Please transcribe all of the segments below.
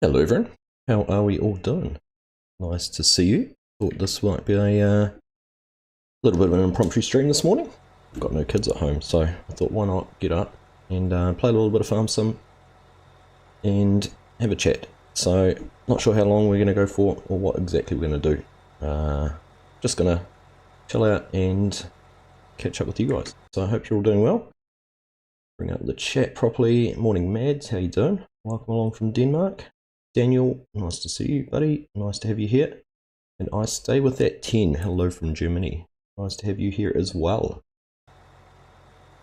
Hello everyone, how are we all doing? Nice to see you. Thought this might be a little bit of an impromptu stream this morning. I've got no kids at home, so I thought why not get up and play a little bit of Farm Sim and have a chat. So, not sure how long we're going to go for or what exactly we're going to do. Just going to chill out and catch up with you guys. So I hope you're all doing well. Bring up the chat properly. Morning Mads, how you doing? Welcome along from Denmark. Daniel, nice to see you, buddy. Nice to have you here. And I stay with that 10. Hello from Germany. Nice to have you here as well.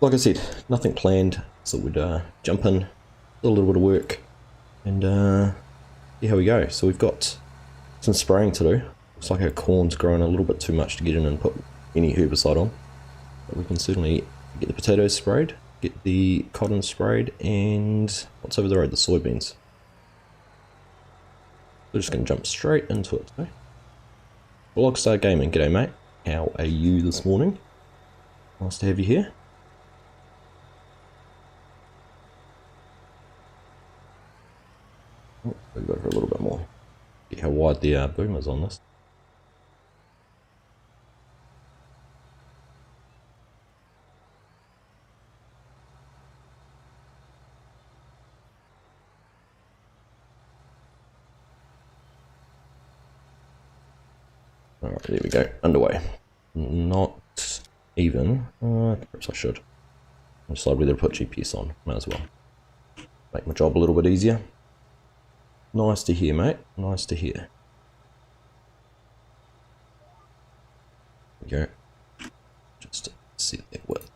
Like I said, nothing planned, so we'd jump in, do a little bit of work, and see how we go. So we've got some spraying to do. Looks like our corn's growing a little bit too much to get in and put any herbicide on. But we can certainly get the potatoes sprayed, get the cotton sprayed, and what's over the road? The soybeans. We're just going to jump straight into it today. Vlogstar Gaming, g'day mate. How are you this morning? Nice to have you here. Oh, we'll go for a little bit more. See how wide the boom is on this. Alright, there we go. Underway. Not even. Perhaps I should. I'll decide whether to put GPS on. Might as well. Make my job a little bit easier. Nice to hear, mate. Nice to hear. There we go. Just set that width.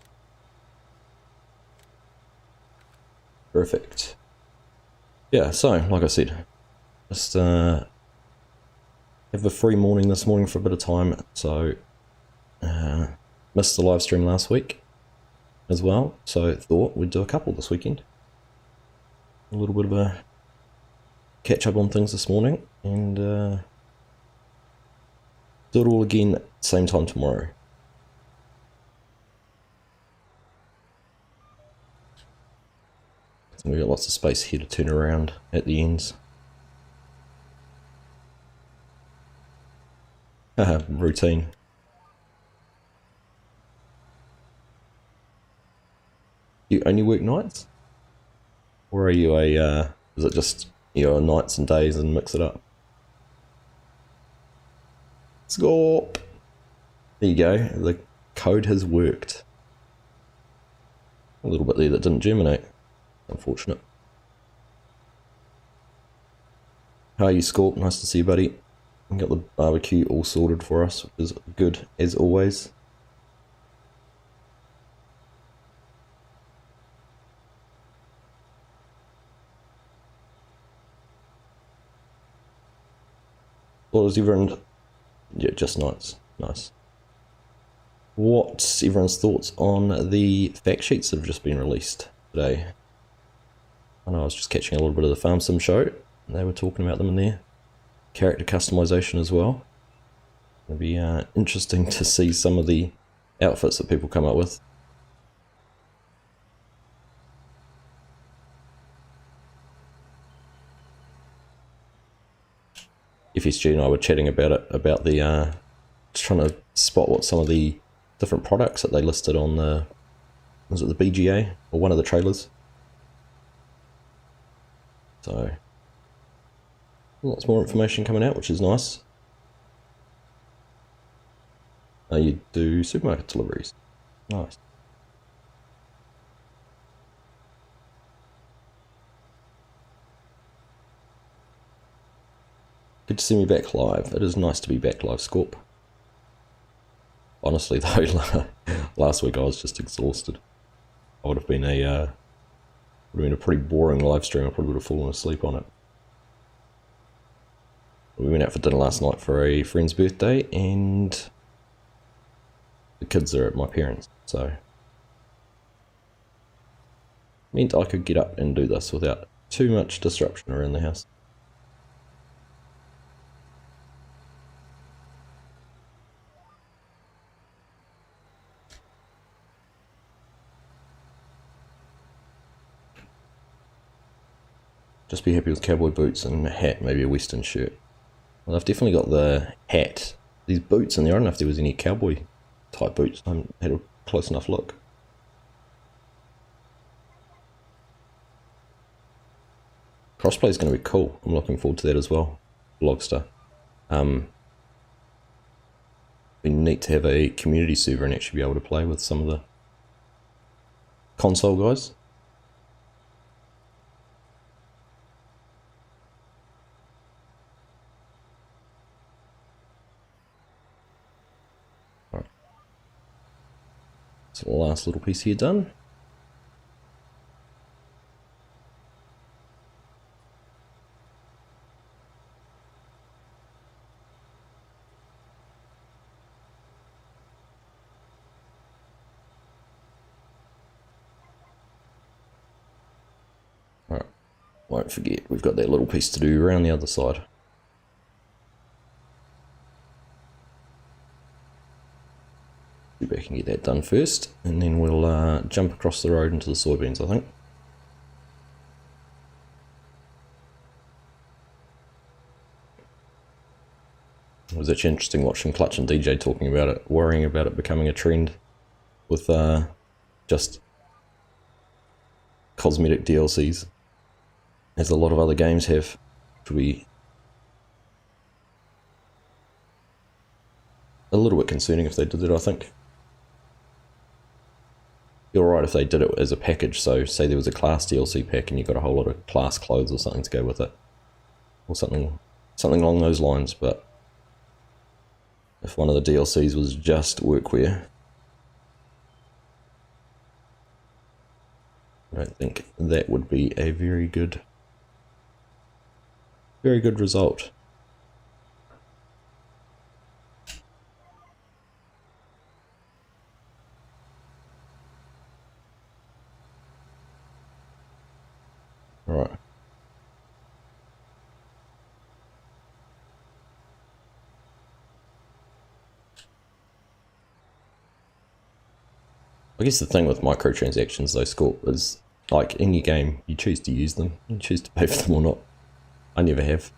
Perfect. Yeah, so, like I said, just have a free morning this morning for a bit of time, so missed the live stream last week as well, so thought we'd do a couple this weekend. A little bit of a catch up on things this morning, and do it all again same time tomorrow. We've got lots of space here to turn around at the ends. Haha, routine. You only work nights? Or are you a, is it just your nights and days and mix it up? Score! There you go, the code has worked. A little bit there that didn't germinate. Unfortunate. How are you, Scorp? Nice to see you, buddy. We got the barbecue all sorted for us, which is good as always. What was everyone? Yeah, just nice. Nice. What's everyone's thoughts on the fact sheets that have just been released today? I know I was just catching a little bit of the Farm Sim show. They were talking about them in there. Character customization as well. It'll be interesting to see some of the outfits that people come up with. FSG and I were chatting about it, about the just trying to spot what some of the different products that they listed on the, was it the BGA or one of the trailers? So lots more information coming out, which is nice. You do supermarket deliveries. Nice. Good to see me back live. It is nice to be back live, Scorp. Honestly though, last week I was just exhausted. I would have been a pretty boring live stream. I probably would have fallen asleep on it. We went out for dinner last night for a friend's birthday, and the kids are at my parents', so meant I could get up and do this without too much disruption around the house. Just be happy with cowboy boots and a hat, maybe a western shirt. Well, I've definitely got the hat. These boots in there, I don't know if there was any cowboy type boots. I haven't had a close enough look. Crossplay is going to be cool. I'm looking forward to that as well. Logster. Be neat to have a community server and actually be able to play with some of the console guys. Right. So the last little piece here done. Won't forget, we've got that little piece to do around the other side. Go back and get that done first, and then we'll jump across the road into the soybeans, I think. It was actually interesting watching Clutch and DJ talking about it, worrying about it becoming a trend with just cosmetic DLCs. As a lot of other games have, which will be a little bit concerning if they did it, I think. You're right if they did it as a package, so say there was a class DLC pack and you got a whole lot of class clothes or something to go with it. Or something along those lines, but if one of the DLCs was just workwear, I don't think that would be a very good result. Alright. I guess the thing with microtransactions though, Scorp, is like in your game, you choose to use them, you choose to pay for them or not. I never have.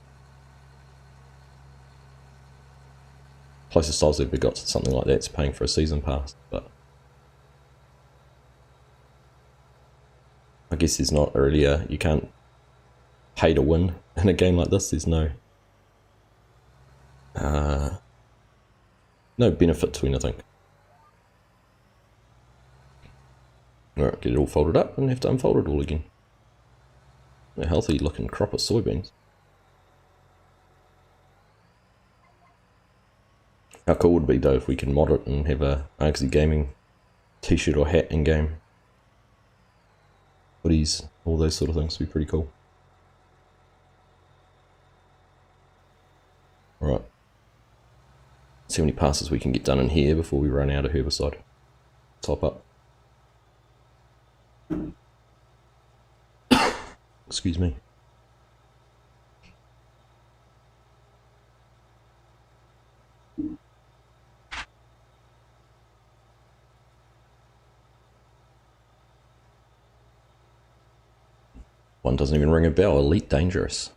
Closest I've ever got to something like that is paying for a season pass, but I guess there's not really you can't pay to win in a game like this. There's no benefit to anything. Alright, get it all folded up and have to unfold it all again. A healthy looking crop of soybeans. How cool would it be though if we can mod it and have a Argsy Gaming t-shirt or hat in game. Hoodies, all those sort of things would be pretty cool. Alright. See how many passes we can get done in here before we run out of herbicide. Top up. Excuse me. One doesn't even ring a bell. Elite Dangerous.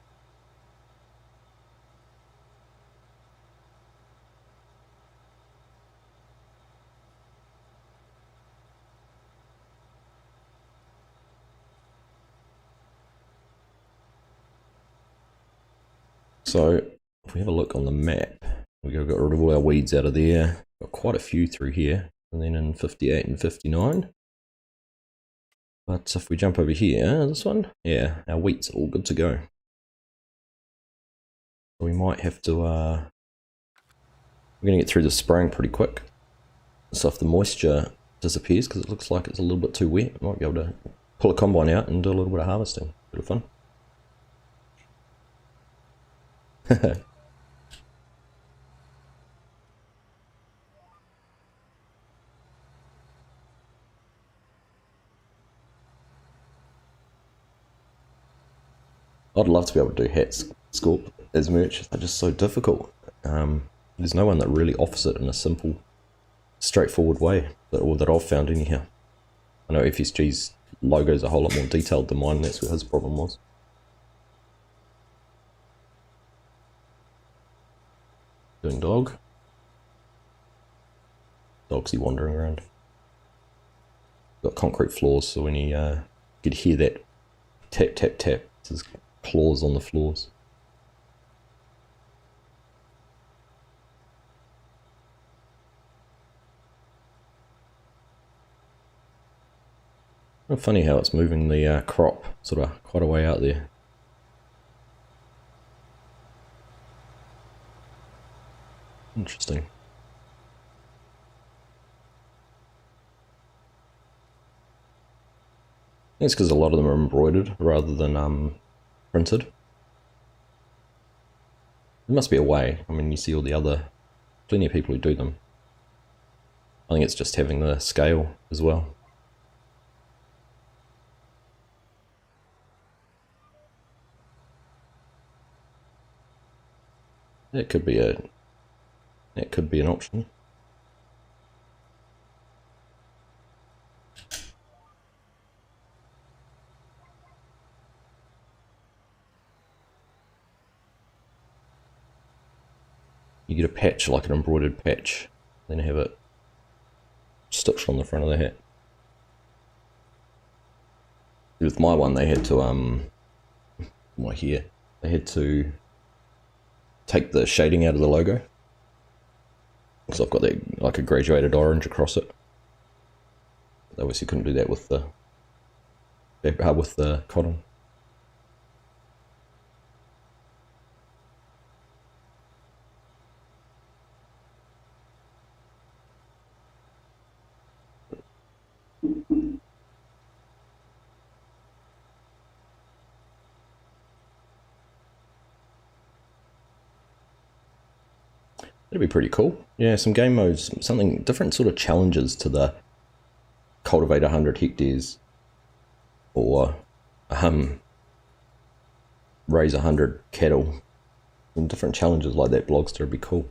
So, if we have a look on the map, we've got rid of all our weeds out of there. Got quite a few through here, and then in 58 and 59. But if we jump over here, this one, yeah, our wheat's all good to go. We might have to, we're going to get through the spraying pretty quick. So if the moisture disappears, because it looks like it's a little bit too wet, we might be able to pull a combine out and do a little bit of harvesting. Bit of fun. I'd love to be able to do hats, Scorp, as merch. They're just so difficult. There's no one that really offers it in a simple, straightforward way, that I've found anyhow. I know FSG's logo's a whole lot more detailed than mine, and that's where his problem was. Doing dog. Dogsy wandering around. Got concrete floors, so when you could hear that tap tap tap, it's his claws on the floors. Funny how it's moving the crop sort of quite a way out there. Interesting. It's because a lot of them are embroidered rather than printed. There must be a way. I mean, you see all the other, plenty of people who do them. I think it's just having the scale as well. That could be an option. You get a patch, like an embroidered patch, then have it stitched on the front of the hat. With my one, they had to my hair, they had to take the shading out of the logo, because I've got that like a graduated orange across it. They obviously couldn't do that with the cotton. That'd be pretty cool. Yeah, some game modes, something different sort of challenges to the cultivate 100 hectares or raise 100 cattle. Some different challenges like that Blogster would be cool.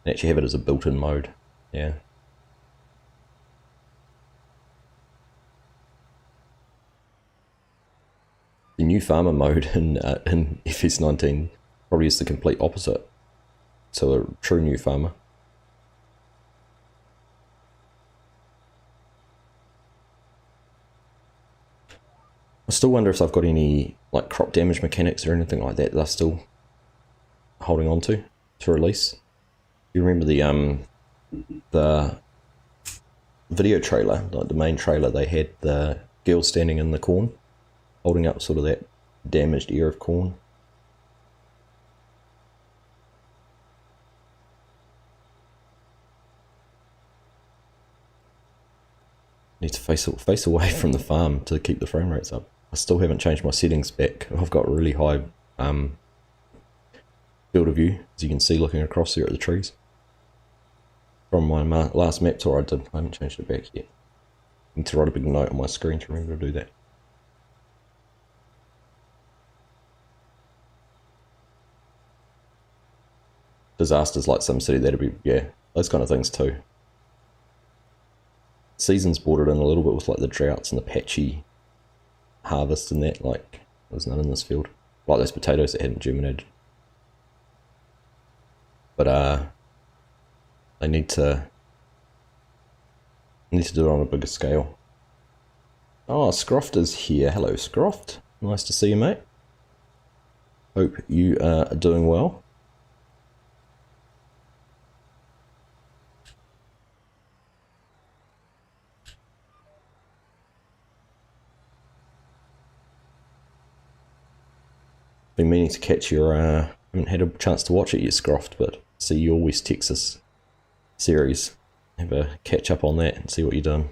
And actually have it as a built-in mode. Yeah. The new farmer mode in FS19 probably is the complete opposite. So a true new farmer. I still wonder if I've got any like crop damage mechanics or anything like that they're still holding on to release. You remember the video trailer, like the main trailer, they had the girl standing in the corn, holding up sort of that damaged ear of corn. Need to face away from the farm to keep the frame rates up. I still haven't changed my settings back. I've got really high field of view, as you can see looking across there at the trees. From my last map tour I did, I haven't changed it back yet. I need to write a big note on my screen to remember to do that. Disasters like SimCity, that'd be, yeah, those kind of things too. Seasons bordered in a little bit with like the droughts and the patchy harvest and that, like there's none in this field. Like those potatoes that hadn't germinated. But they need to do it on a bigger scale. Oh, Scroft is here. Hello, Scroft. Nice to see you, mate. Hope you are doing well. Been meaning to catch your, haven't had a chance to watch it yet, Scroft, but see your West Texas series. Have a catch up on that and see what you're doing.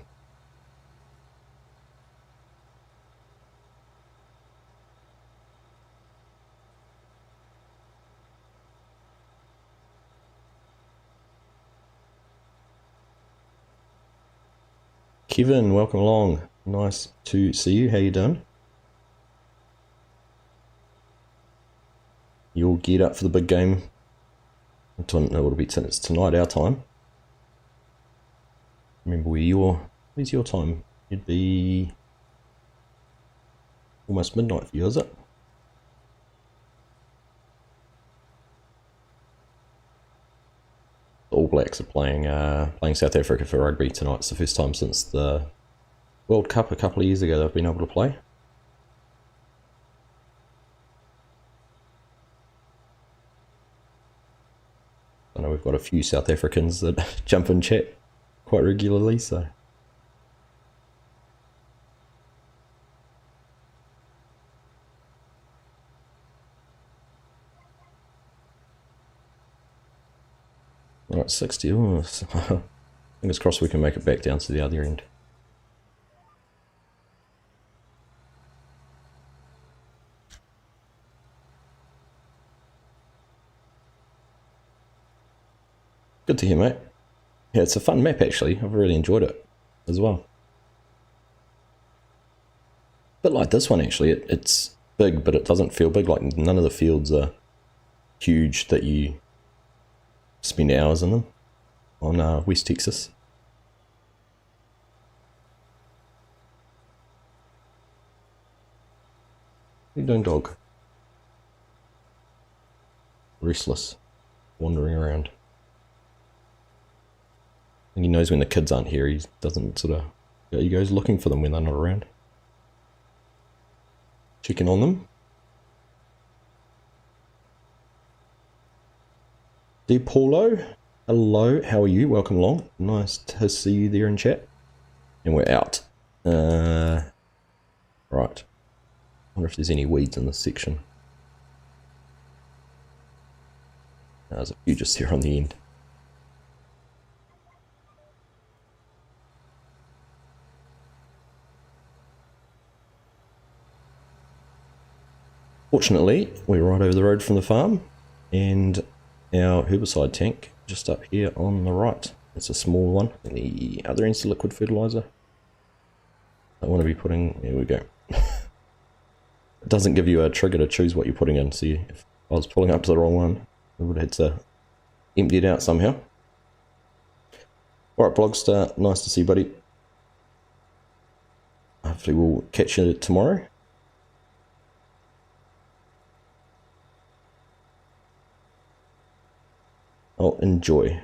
Kevin, welcome along. Nice to see you. How you doing? You'll get up for the big game. I don't know what it'll be. It's tonight our time. Remember where's your time? It'd be almost midnight for you, is it? Blacks are playing South Africa for rugby tonight. It's the first time since the World Cup a couple of years ago they've been able to play. I know we've got a few South Africans that jump in chat quite regularly, so. Right, 60. Oh, fingers crossed we can make it back down to the other end. Good to hear, mate. Yeah, it's a fun map actually. I've really enjoyed it as well. Bit like this one actually. It's big, but it doesn't feel big. Like none of the fields are huge that you spend hours in them on West Texas. What are you doing, dog? Restless, wandering around. And he knows when the kids aren't here, he doesn't sort of, he goes looking for them when they're not around. Checking on them. Dear Paulo, hello, how are you? Welcome along. Nice to see you there in chat. And we're out. Right. I wonder if there's any weeds in this section. There's a few just here on the end. Fortunately, we're right over the road from the farm, and our herbicide tank just up here on the right. It's a small one, and the other end's the liquid fertilizer. I want to be putting, here we go. It doesn't give you a trigger to choose what you're putting in, so if I was pulling up to the wrong one, I would have had to empty it out somehow. Alright, Blogstar, nice to see you, buddy. Hopefully we'll catch you tomorrow. Oh, enjoy.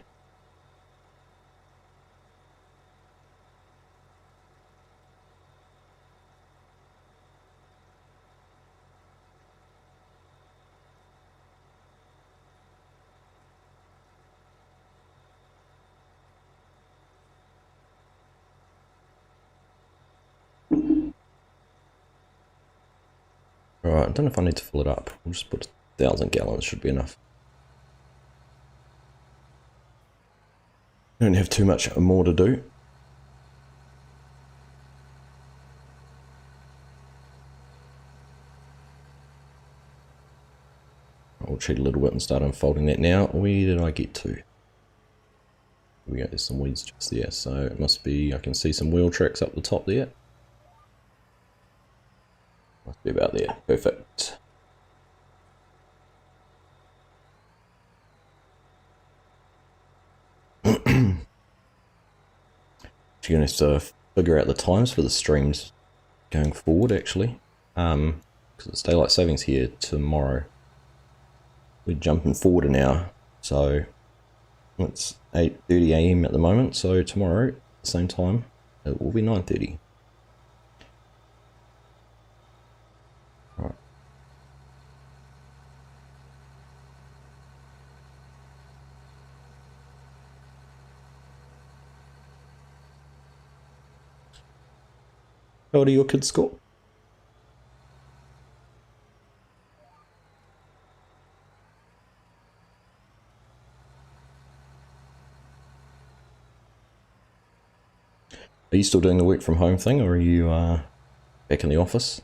Alright, I don't know if I need to fill it up. We'll just put 1,000 gallons, should be enough. Don't have too much more to do. I'll cheat a little bit and start unfolding that now. Where did I get to? Here we go, there's some weeds just there, so it must be, I can see some wheel tracks up the top there. Must be about there, perfect. You're going to have to figure out the times for the streams going forward actually, because it's daylight savings here tomorrow. We're jumping forward an hour, so it's 8:30 AM at the moment, so tomorrow, same time, it will be 9:30. Right. How old are your kids' score? Are you still doing the work from home thing, or are you back in the office?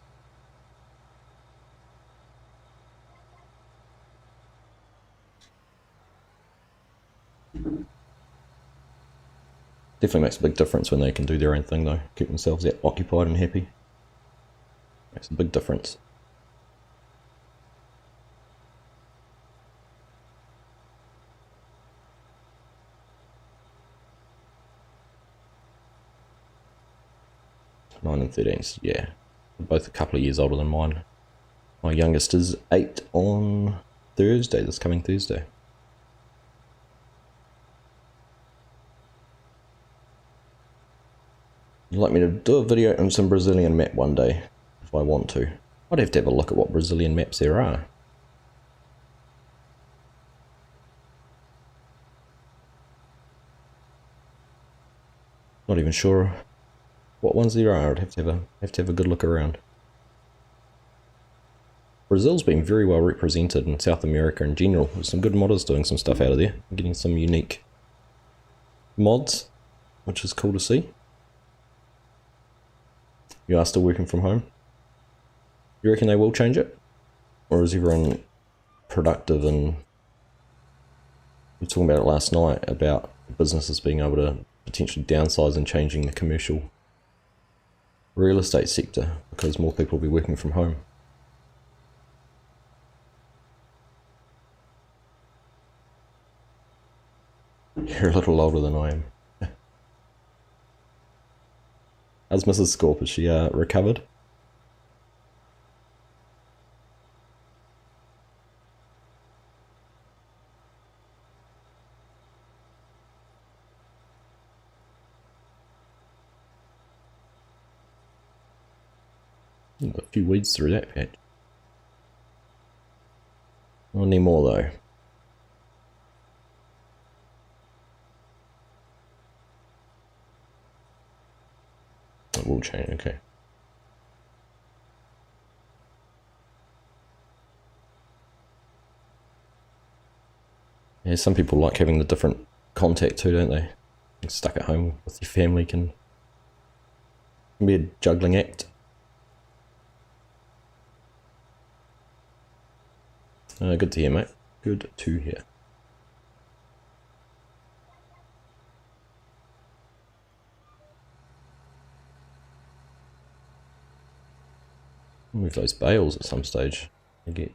Definitely makes a big difference when they can do their own thing though, keep themselves occupied and happy. Makes a big difference. Nine and 13, yeah. They're both a couple of years older than mine. My youngest is 8 on Thursday, this coming Thursday. You'd like me to do a video on some Brazilian map one day, if I want to. I'd have to have a look at what Brazilian maps there are. Not even sure what ones there are. I'd have to have a good look around. Brazil's been very well represented in South America in general. There's some good modders doing some stuff out of there. Getting some unique mods, which is cool to see. You are still working from home? You reckon they will change it? Or is everyone productive? And we were talking about it last night, about businesses being able to potentially downsize and changing the commercial real estate sector because more people will be working from home. You're a little older than I am. How's Mrs. Scorp? Is she recovered? Got a few weeds through that patch. Not anymore though. It will change, okay. Yeah, some people like having the different contact too, don't they? Stuck at home with your family can be a juggling act. Good to hear, mate. Good to hear. Move those bales at some stage and get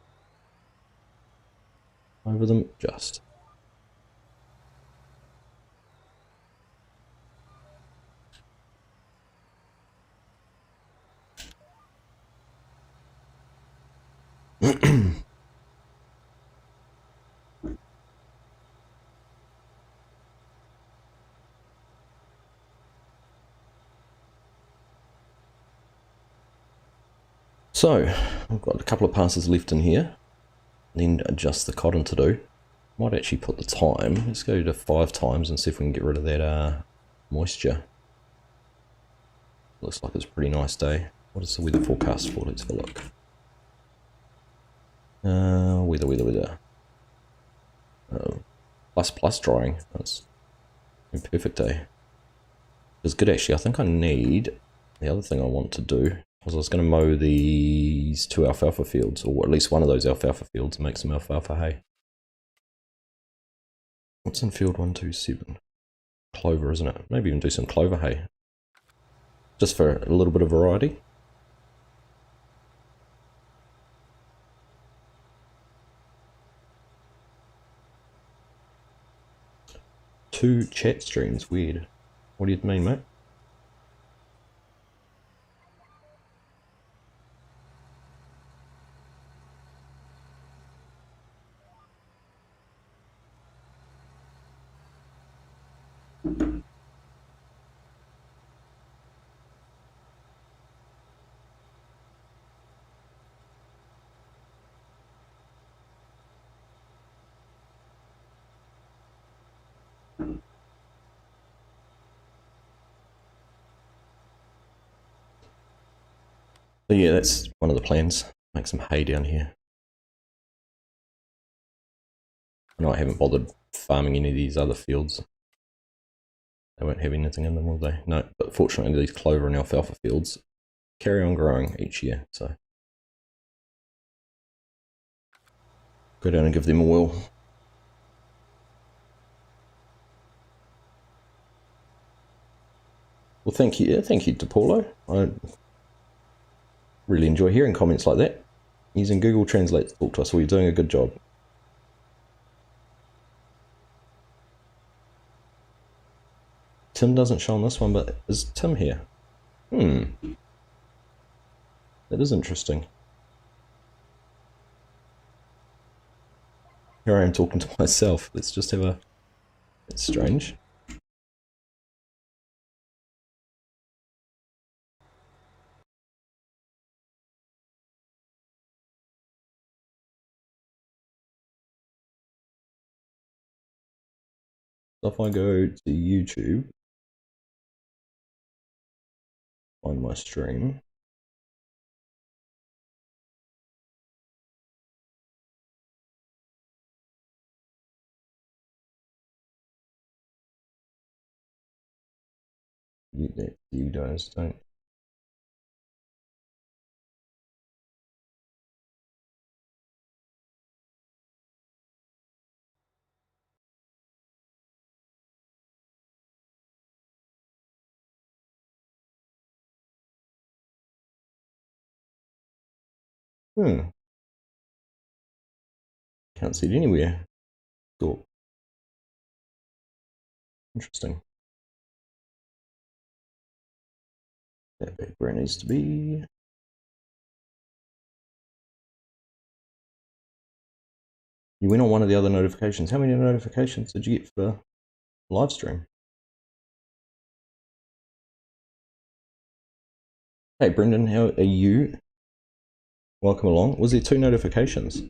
over them just. So, I've got a couple of passes left in here, then just the cotton to do. Might actually put the time, let's go to 5 times and see if we can get rid of that moisture. Looks like it's a pretty nice day. What is the weather forecast for? Let's have a look. Weather. Plus drying. That's a perfect day. It's good actually. I think I need, the other thing I want to do was I was going to mow these 2 alfalfa fields, or at least one of those alfalfa fields, and make some alfalfa hay. What's in field 127? Clover, isn't it? Maybe even do some clover hay. Just for a little bit of variety. Two chat streams, weird. What do you mean, mate? So yeah, that's one of the plans. Make some hay down here. No, I haven't bothered farming any of these other fields. They won't have anything in them, will they? No, but fortunately these clover and alfalfa fields carry on growing each year, so go down and give them a whirl. Well, thank you, DePaulo. I really enjoy hearing comments like that. Using Google Translate to talk to us, well, you're doing a good job. Tim doesn't show on this one, but is Tim here? That is interesting. Here I am talking to myself. Let's just have a... It's strange. So if I go to YouTube, find my stream. You guys don't. Can't see it anywhere. Cool. Interesting. That back where it needs to be. You went on one of the other notifications. How many notifications did you get for the live stream? Hey Brendan, how are you? Welcome along. Was there 2 notifications?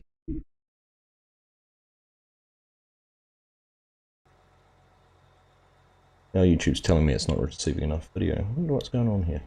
Now YouTube's telling me it's not receiving enough video. I wonder what's going on here.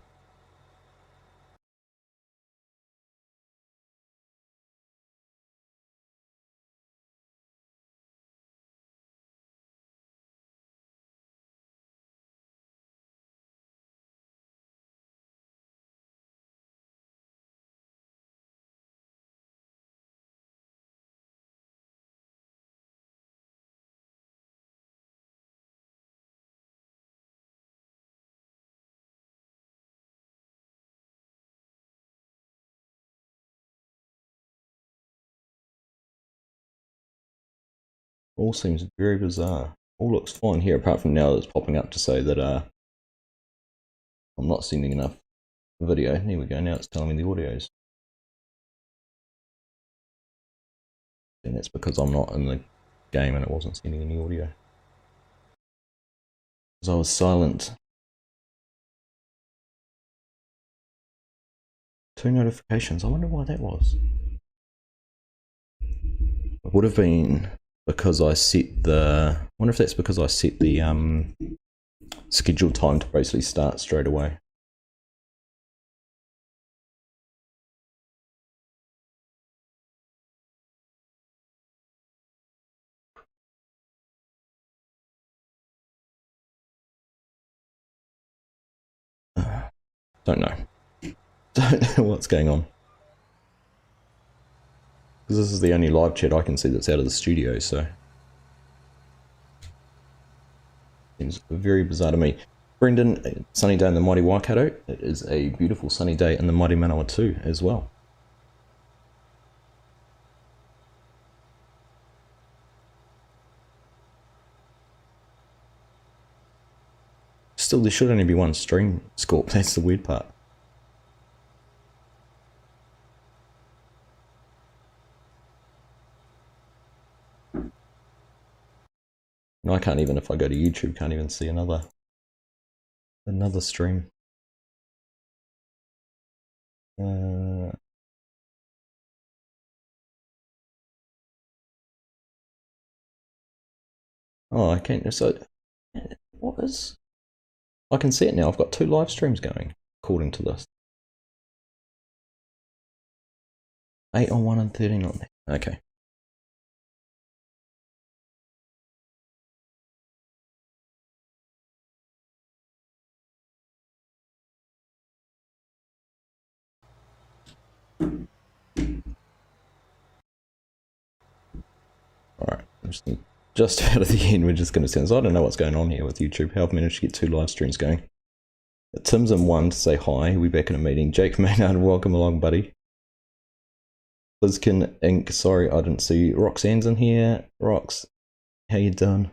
All seems very bizarre. All looks fine here, apart from now it's popping up to say that I'm not sending enough video. Here we go, now it's telling me the audio's. And that's because I'm not in the game and it wasn't sending any audio. Because I was silent. 2 notifications, I wonder why that was. It would have been because I set the... I wonder if that's because I set the scheduled time to basically start straight away. Don't know. Don't know what's going on. Because this is the only live chat I can see that's out of the studio, so... Seems very bizarre to me. Brendan, sunny day in the mighty Waikato. It is a beautiful sunny day in the mighty Manawatu as well. Still, there should only be 1 stream, Scorp. That's the weird part. And I can't even, if I go to YouTube, can't even see another stream. Oh, I can't. So, what is? I can see it now. I've got 2 live streams going, according to this. 8 on one and 13 on there. Okay. Alright, just out of the end, we're just going to send. So I don't know what's going on here with YouTube. How I've managed to get 2 live streams going. Tim's in one to say hi. We're back in a meeting. Jake Maynard, welcome along, buddy. Lizkin Inc. Sorry, I didn't see you. Roxanne's in here. Rox, how you doing?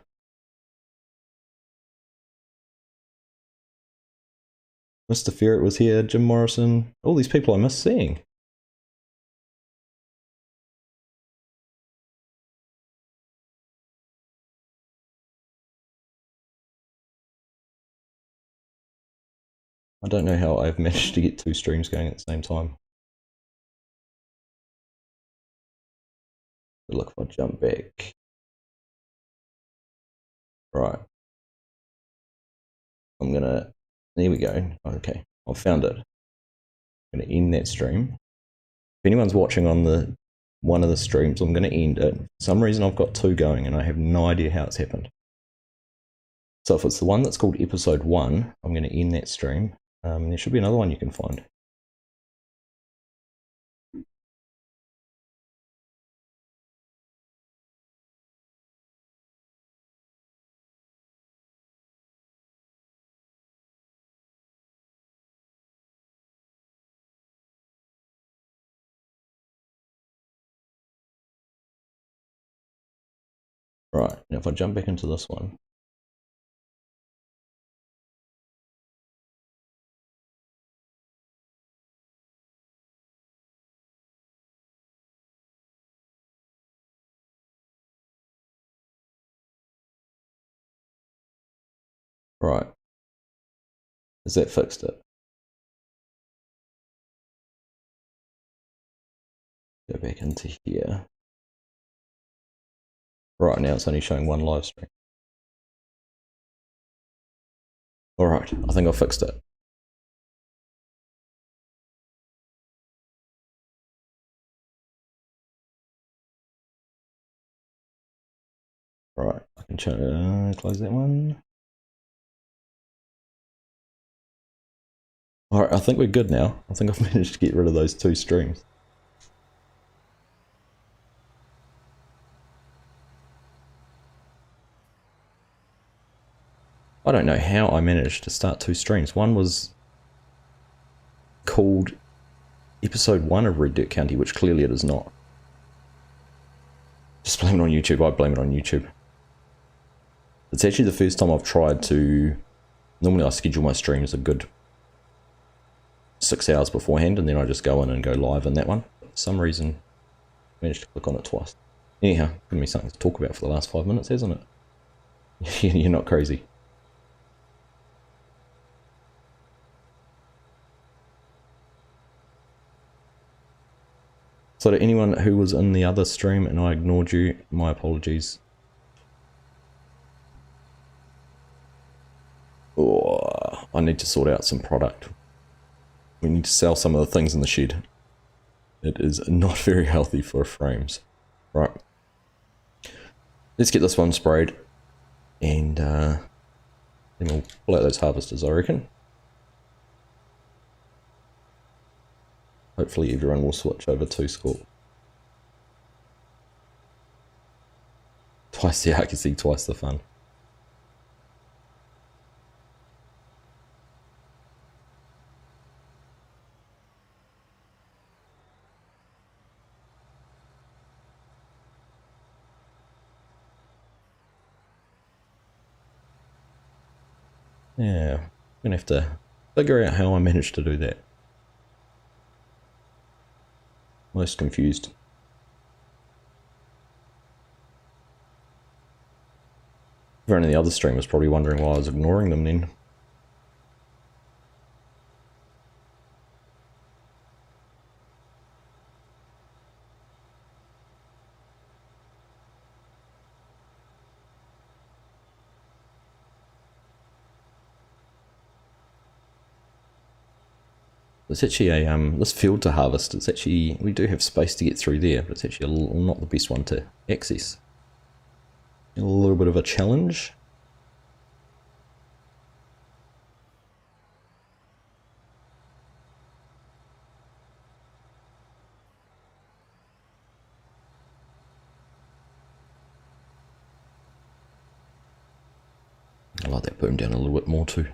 Mr. Ferret was here. Jim Morrison. All these people I miss seeing. I don't know how I've managed to get 2 streams going at the same time. But look, if I jump back. Right. I'm gonna, there we go. Okay, I've found it. I'm gonna end that stream. If anyone's watching on the one of the streams, I'm gonna end it. For some reason I've got two going and I have no idea how it's happened. So if it's the one that's called episode 1, I'm gonna end that stream. There should be another one you can find. Right, now if I jump back into this one. Right. Has that fixed it? Go back into here. Right, now it's only showing one live stream. Alright, I think I fixed it. Right, I can close that one. Alright, I think we're good now. I think I've managed to get rid of those two streams. I don't know how I managed to start two streams. One was called episode 1 of Red Dirt County, which clearly it is not. Just blame it on YouTube. I blame it on YouTube. It's actually the first time I've tried to... Normally I schedule my streams a good 6 hours beforehand, and then I just go in and go live in that one. But for some reason, I managed to click on it twice. Anyhow, given me something to talk about for the last 5 minutes, hasn't it? You're not crazy. So to anyone who was in the other stream and I ignored you, my apologies. Oh, I need to sort out some product. We need to sell some of the things in the shed. It is not very healthy for frames. Right. Let's get this one sprayed. And then we'll pull out those harvesters, I reckon. Hopefully everyone will switch over to Scorp. Twice the accuracy, twice the fun. Yeah, I'm gonna have to figure out how I managed to do that. Most confused. Everyone in the other stream was probably wondering why I was ignoring them then. It's actually a, this field to harvest, it's actually, we do have space to get through there, but it's actually not the best one to access. A little bit of a challenge. I like that boom down a little bit more too.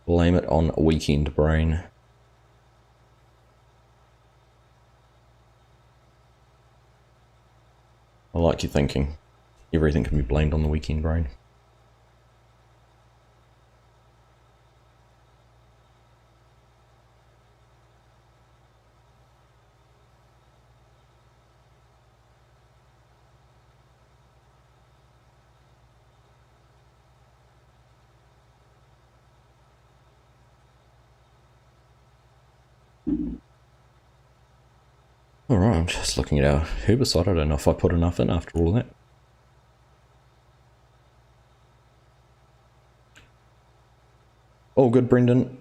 Blame it on weekend brain. I like your thinking. Everything can be blamed on the weekend brain. Alright, I'm just looking at our herbicide. I don't know if I put enough in after all that. All good, Brendan.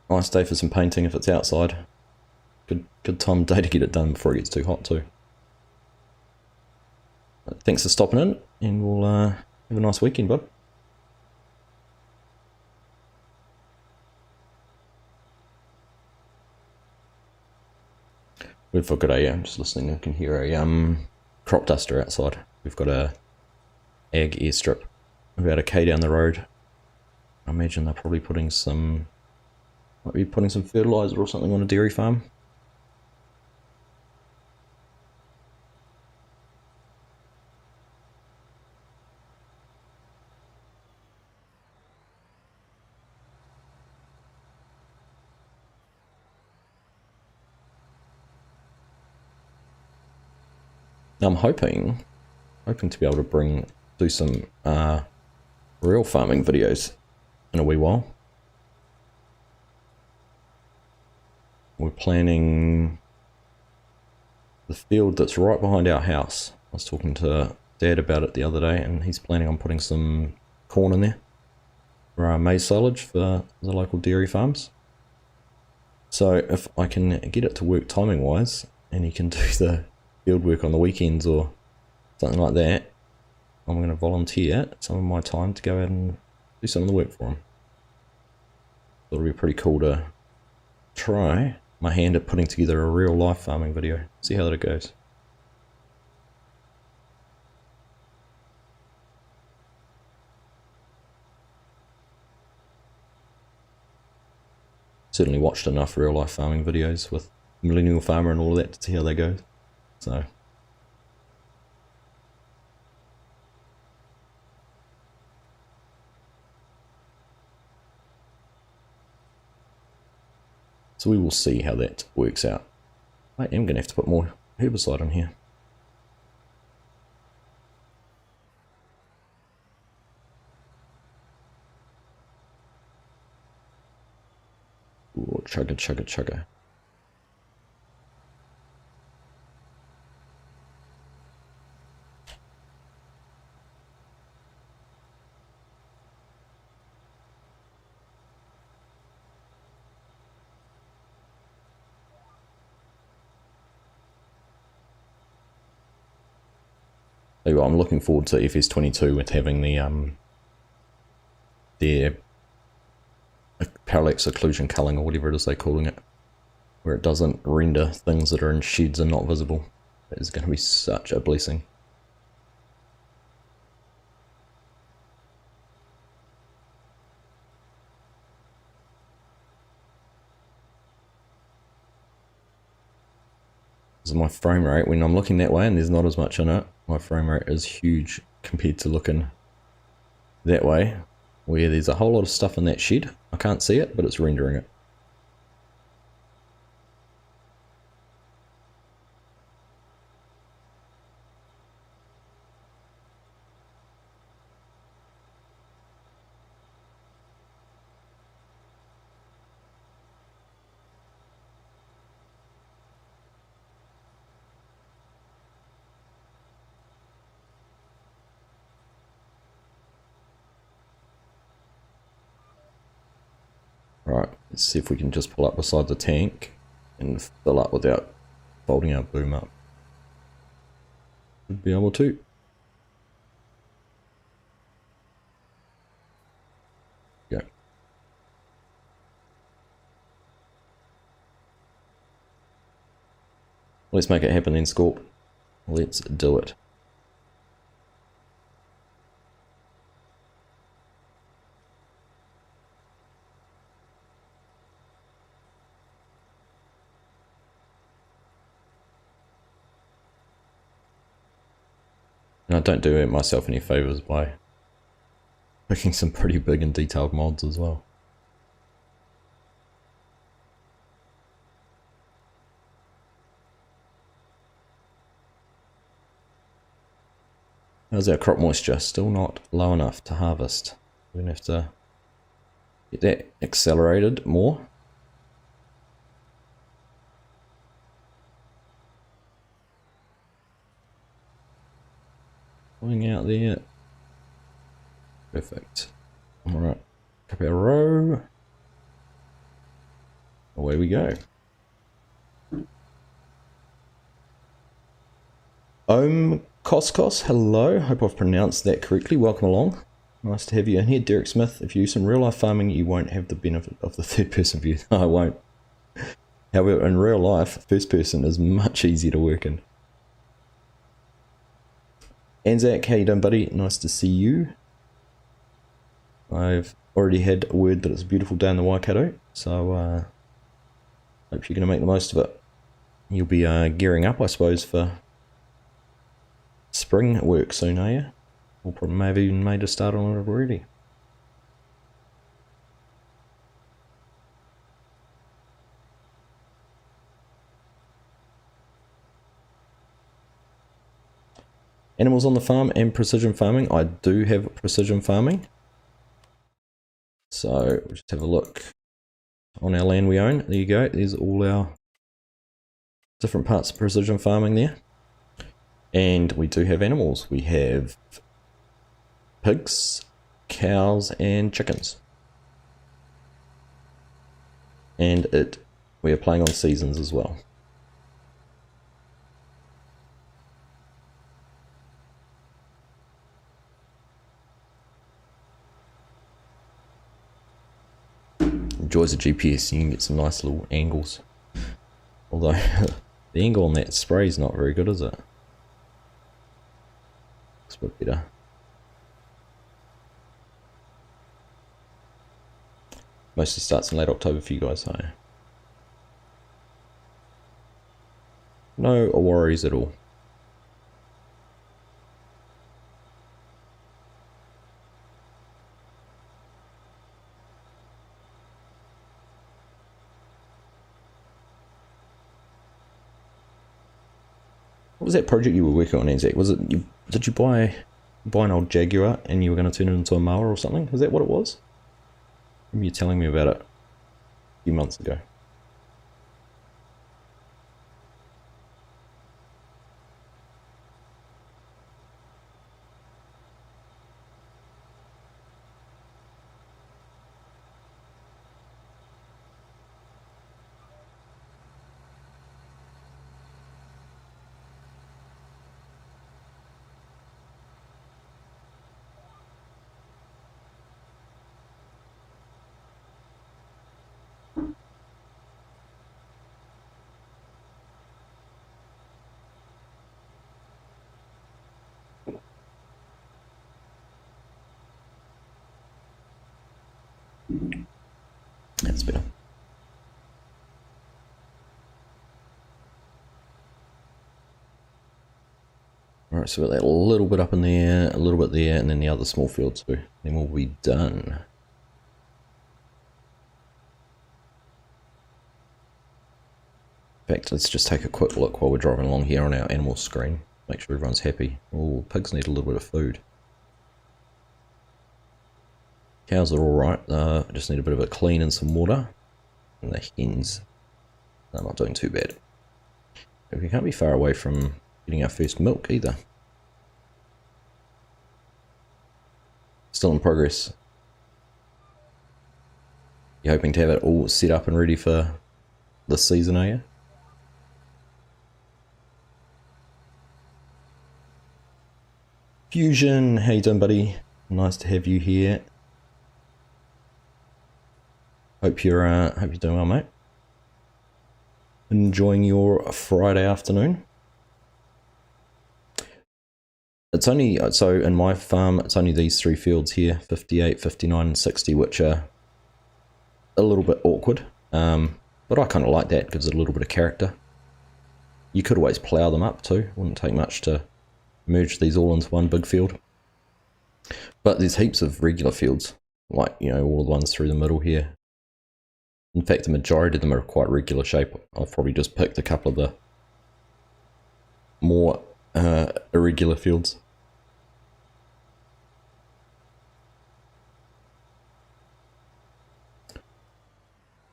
Nice day for some painting if it's outside. Good time of day to get it done before it gets too hot too. But thanks for stopping in, and we'll have a nice weekend, bud. We've got a, I'm just listening, I can hear a crop duster outside. We've got a ag airstrip about a K down the road. I imagine they're probably putting some, might be putting some fertiliser or something on a dairy farm. Now I'm hoping to be able to do some real farming videos in a wee while. We're planning the field that's right behind our house. I was talking to Dad about it the other day, and he's planning on putting some corn in there for our maize silage for the local dairy farms. So if I can get it to work timing wise, and he can do the field work on the weekends or something like that, I'm going to volunteer some of my time to go out and do some of the work for him. It'll be pretty cool to try my hand at putting together a real life farming video, see how that goes. Certainly watched enough real life farming videos with Millennial Farmer and all of that to see how that goes. So we will see how that works out. I am going to have to put more herbicide on here. Ooh, chugga, chugga, chugga. I'm looking forward to FS22 with having the their parallax occlusion culling, or whatever it is they're calling it, where it doesn't render things that are in sheds and not visible. That is going to be such a blessing. This is my frame rate when I'm looking that way and there's not as much in it. My frame rate is huge compared to looking that way, where there's a whole lot of stuff in that shed. I can't see it, but it's rendering it. Right, let's see if we can just pull up beside the tank and fill up without folding our boom up. Should be able to. Go. Let's make it happen then, Scorp. Let's do it. And I don't do myself any favours by picking some pretty big and detailed mods as well. How's our crop moisture? Still not low enough to harvest. We're going to have to get that accelerated more. going out there. Perfect. Alright, up our row. Away we go. Koskos, hello. Hope I've pronounced that correctly. Welcome along. Nice to have you in here. Derek Smith, if you use some real life farming, you won't have the benefit of the third person view. No, I won't. However, in real life, first person is much easier to work in. Anzac, how you doing, buddy? Nice to see you. I've already had word that it's a beautiful day in the Waikato, so hope you're going to make the most of it. You'll be gearing up, I suppose, for spring work soon, are you? Or probably maybe even made a start on it already. Animals on the farm and precision farming. I do have precision farming. So we'll just have a look on our land we own. There you go. There's all our different parts of precision farming there. And we do have animals. We have pigs, cows, and chickens. And we are playing on seasons as well. Joys of GPS, you can get some nice little angles. Although the angle on that spray is not very good, is it? Looks a bit better. Mostly starts in late October for you guys, so no worries at all. What was that project you were working on, Anzac? Was it did you buy an old Jaguar and you were going to turn it into a mower or something? Is that what it was? Maybe you're telling me about it a few months ago. That's better. Alright, so we've got that a little bit up in there, a little bit there, and then the other small field too. Then we'll be done. In fact, let's just take a quick look while we're driving along here on our animal screen. Make sure everyone's happy. Oh, pigs need a little bit of food. Cows are alright, just need a bit of a clean and some water. And the hens, they're not doing too bad. But we can't be far away from getting our first milk either. Still in progress. You're hoping to have it all set up and ready for this season, are you? Fusion, how you doing, buddy? Nice to have you here. Hope you're doing well, mate. Enjoying your Friday afternoon. It's only, so in my farm, it's only these three fields here, 58, 59, and 60, which are a little bit awkward. But I kind of like that, gives it a little bit of character. You could always plough them up too, wouldn't take much to merge these all into one big field. But there's heaps of regular fields, like, you know, all the ones through the middle here. In fact, the majority of them are quite regular shape. I've probably just picked a couple of the more irregular fields.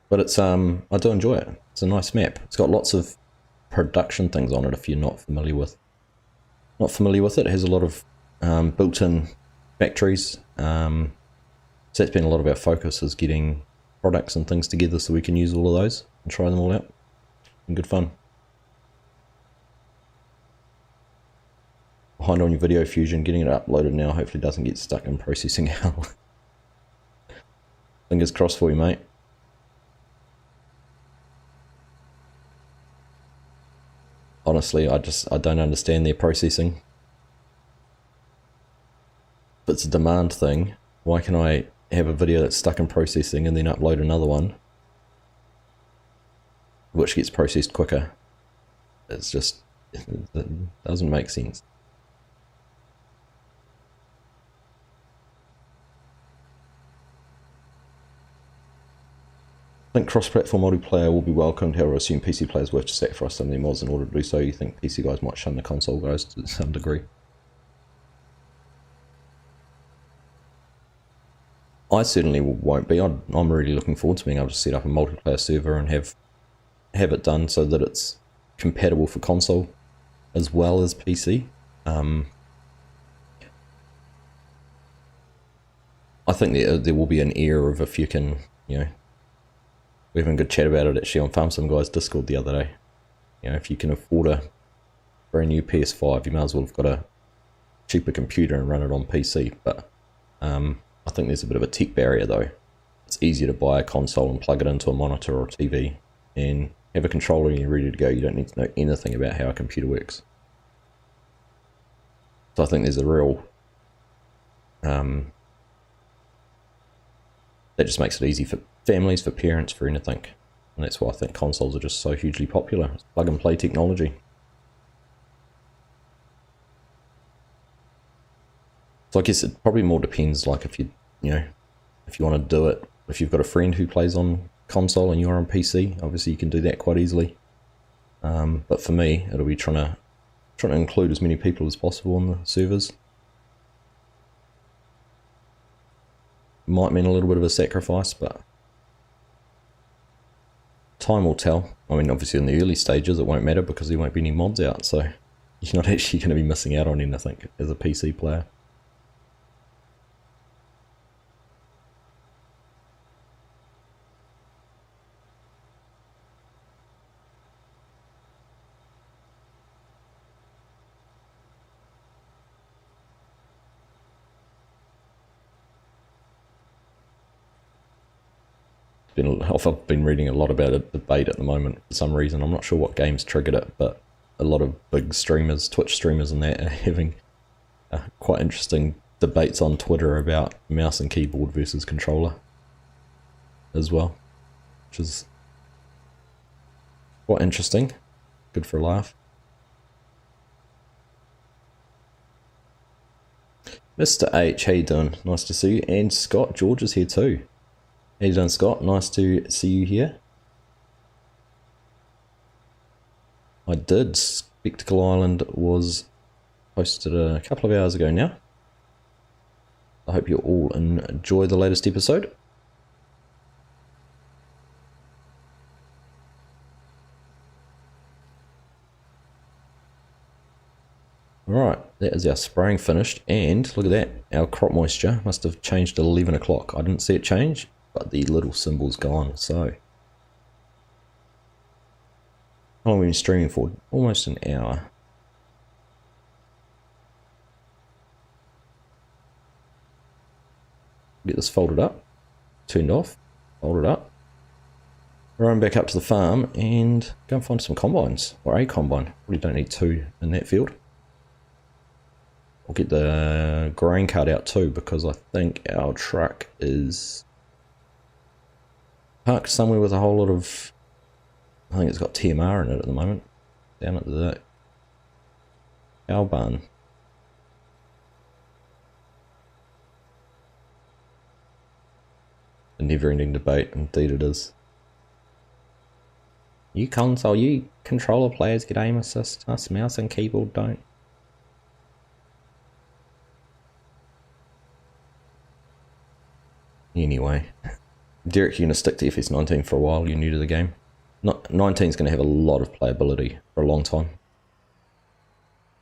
But it's I do enjoy it. It's a nice map. It's got lots of production things on it if you're not familiar with it. It has a lot of built-in factories. So that's been a lot of our focus, is getting products and things together so we can use all of those and try them all out. And good fun. Behind on your Video Fusion, getting it uploaded now, hopefully doesn't get stuck in processing hell. Fingers crossed for you, mate. Honestly, I don't understand their processing. If it's a demand thing, why can I have a video that's stuck in processing and then upload another one which gets processed quicker? It's just, it doesn't make sense. I think cross-platform multiplayer will be welcomed, however I assume PC players will have to sacrifice some of their mods in order to do so. You think PC guys might shun the console guys to some degree? I certainly won't be. I'm really looking forward to being able to set up a multiplayer server and have it done so that it's compatible for console as well as PC. I think there will be an era of, if you can, you know, we were having a good chat about it actually on Farm Sim Guys Discord the other day. You know, if you can afford a brand new PS5, you might as well have got a cheaper computer and run it on PC. But I think there's a bit of a tech barrier though. It's easier to buy a console and plug it into a monitor or a TV and have a controller and you're ready to go. You don't need to know anything about how a computer works. So I think there's a real that just makes it easy for families, for parents, for anything. And that's why I think consoles are just so hugely popular. It's plug and play technology. So I guess it probably more depends, like if you if you want to do it, if you've got a friend who plays on console and you're on PC, obviously you can do that quite easily. But for me, it'll be trying to include as many people as possible on the servers. Might mean a little bit of a sacrifice, but time will tell. I mean, obviously in the early stages it won't matter because there won't be any mods out, so you're not actually going to be missing out on anything as a PC player. I've been reading a lot about a debate at the moment for some reason. I'm not sure what games triggered it, but a lot of big streamers, Twitch streamers and that, are having quite interesting debates on Twitter about mouse and keyboard versus controller as well, which is quite interesting. Good for a laugh. Mr. H, how you doing? Nice to see you. And Scott George is here too. How you doing, Scott? Nice to see you here. I did. Spectacle Island was posted a couple of hours ago now. I hope you all enjoy the latest episode. Alright, that is our spraying finished, and look at that, our crop moisture must have changed at 11 o'clock. I didn't see it change, but the little symbol's gone, so. How long have we been streaming for? Almost an hour. Get this folded up, turned off, folded up. Run back up to the farm and go and find some combines, or a combine. Probably don't need two in that field. I'll get the grain cart out too, because I think our truck is parked somewhere with a whole lot of, I think it's got TMR in it at the moment, down at the cow barn. A never-ending debate, indeed it is. You console, you controller players get aim assist, us mouse and keyboard don't. Anyway, Derek, you're going to stick to FS19 for a while, you're new to the game. 19 is going to have a lot of playability for a long time.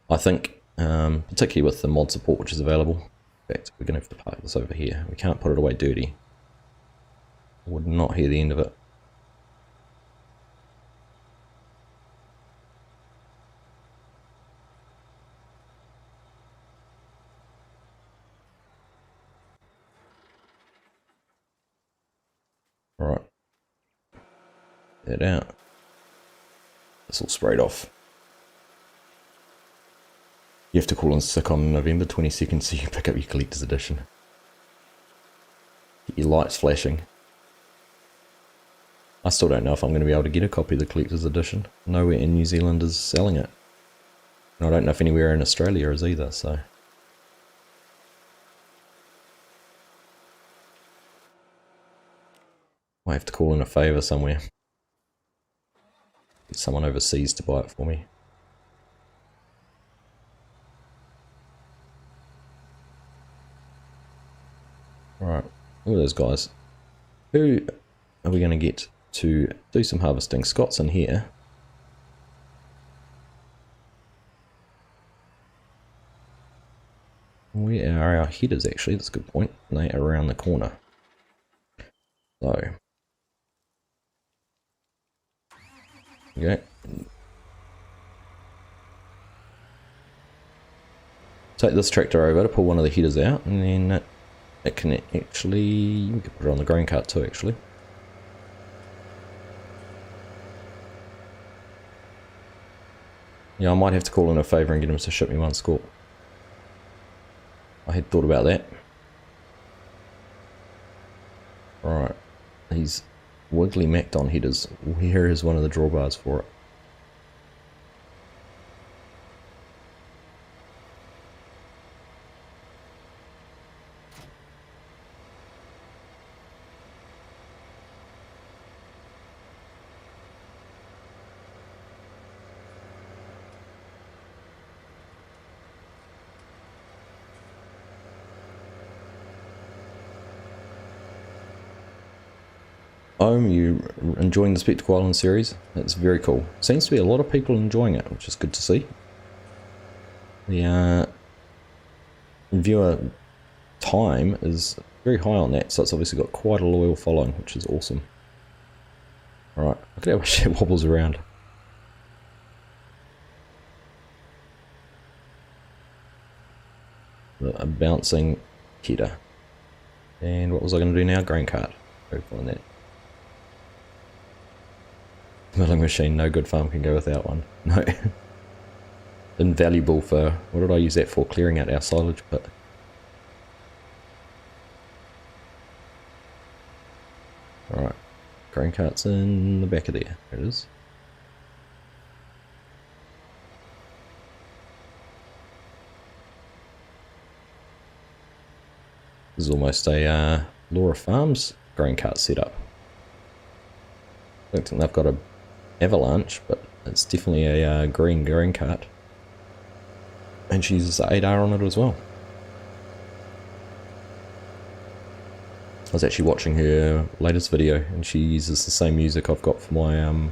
I think particularly with the mod support which is available. In fact, we're going to have to park this over here. We can't put it away dirty. I would not hear the end of it. Alright. Get it out. It's all sprayed off. You have to call in sick on November 22nd so you can pick up your collector's edition. Get your lights flashing. I still don't know if I'm going to be able to get a copy of the collector's edition. Nowhere in New Zealand is selling it. And I don't know if anywhere in Australia is either, so... I have to call in a favour somewhere. Get someone overseas to buy it for me. Right, look at those guys. Who are we going to get to do some harvesting? Scott's in here. Where are our headers actually? That's a good point. They are around the corner. So... okay. Take this tractor over to pull one of the headers out, and then it can actually... we can put it on the grain cart too, actually. Yeah, I might have to call in a favour and get him to ship me one score. I had thought about that. Right, he's wiggly macked on headers. Here is one of the drawbars for it. You enjoying the Spectacle Island series? It's very cool. Seems to be a lot of people enjoying it, which is good to see. The viewer time is very high on that, so it's obviously got quite a loyal following, which is awesome. Alright, look at how much it wobbles around. A bouncing header. And what was I going to do now? Grain cart. Very cool on that. Milling machine, no good farm can go without one. No. Invaluable for, what did I use that for? Clearing out our silage pit. Alright, grain cart's in the back of there. There it is. This is almost a Laura Farms grain cart setup. I don't think they've got a Avalanche, but it's definitely a green grain cart. And she uses the 8R on it as well. I was actually watching her latest video and she uses the same music I've got for my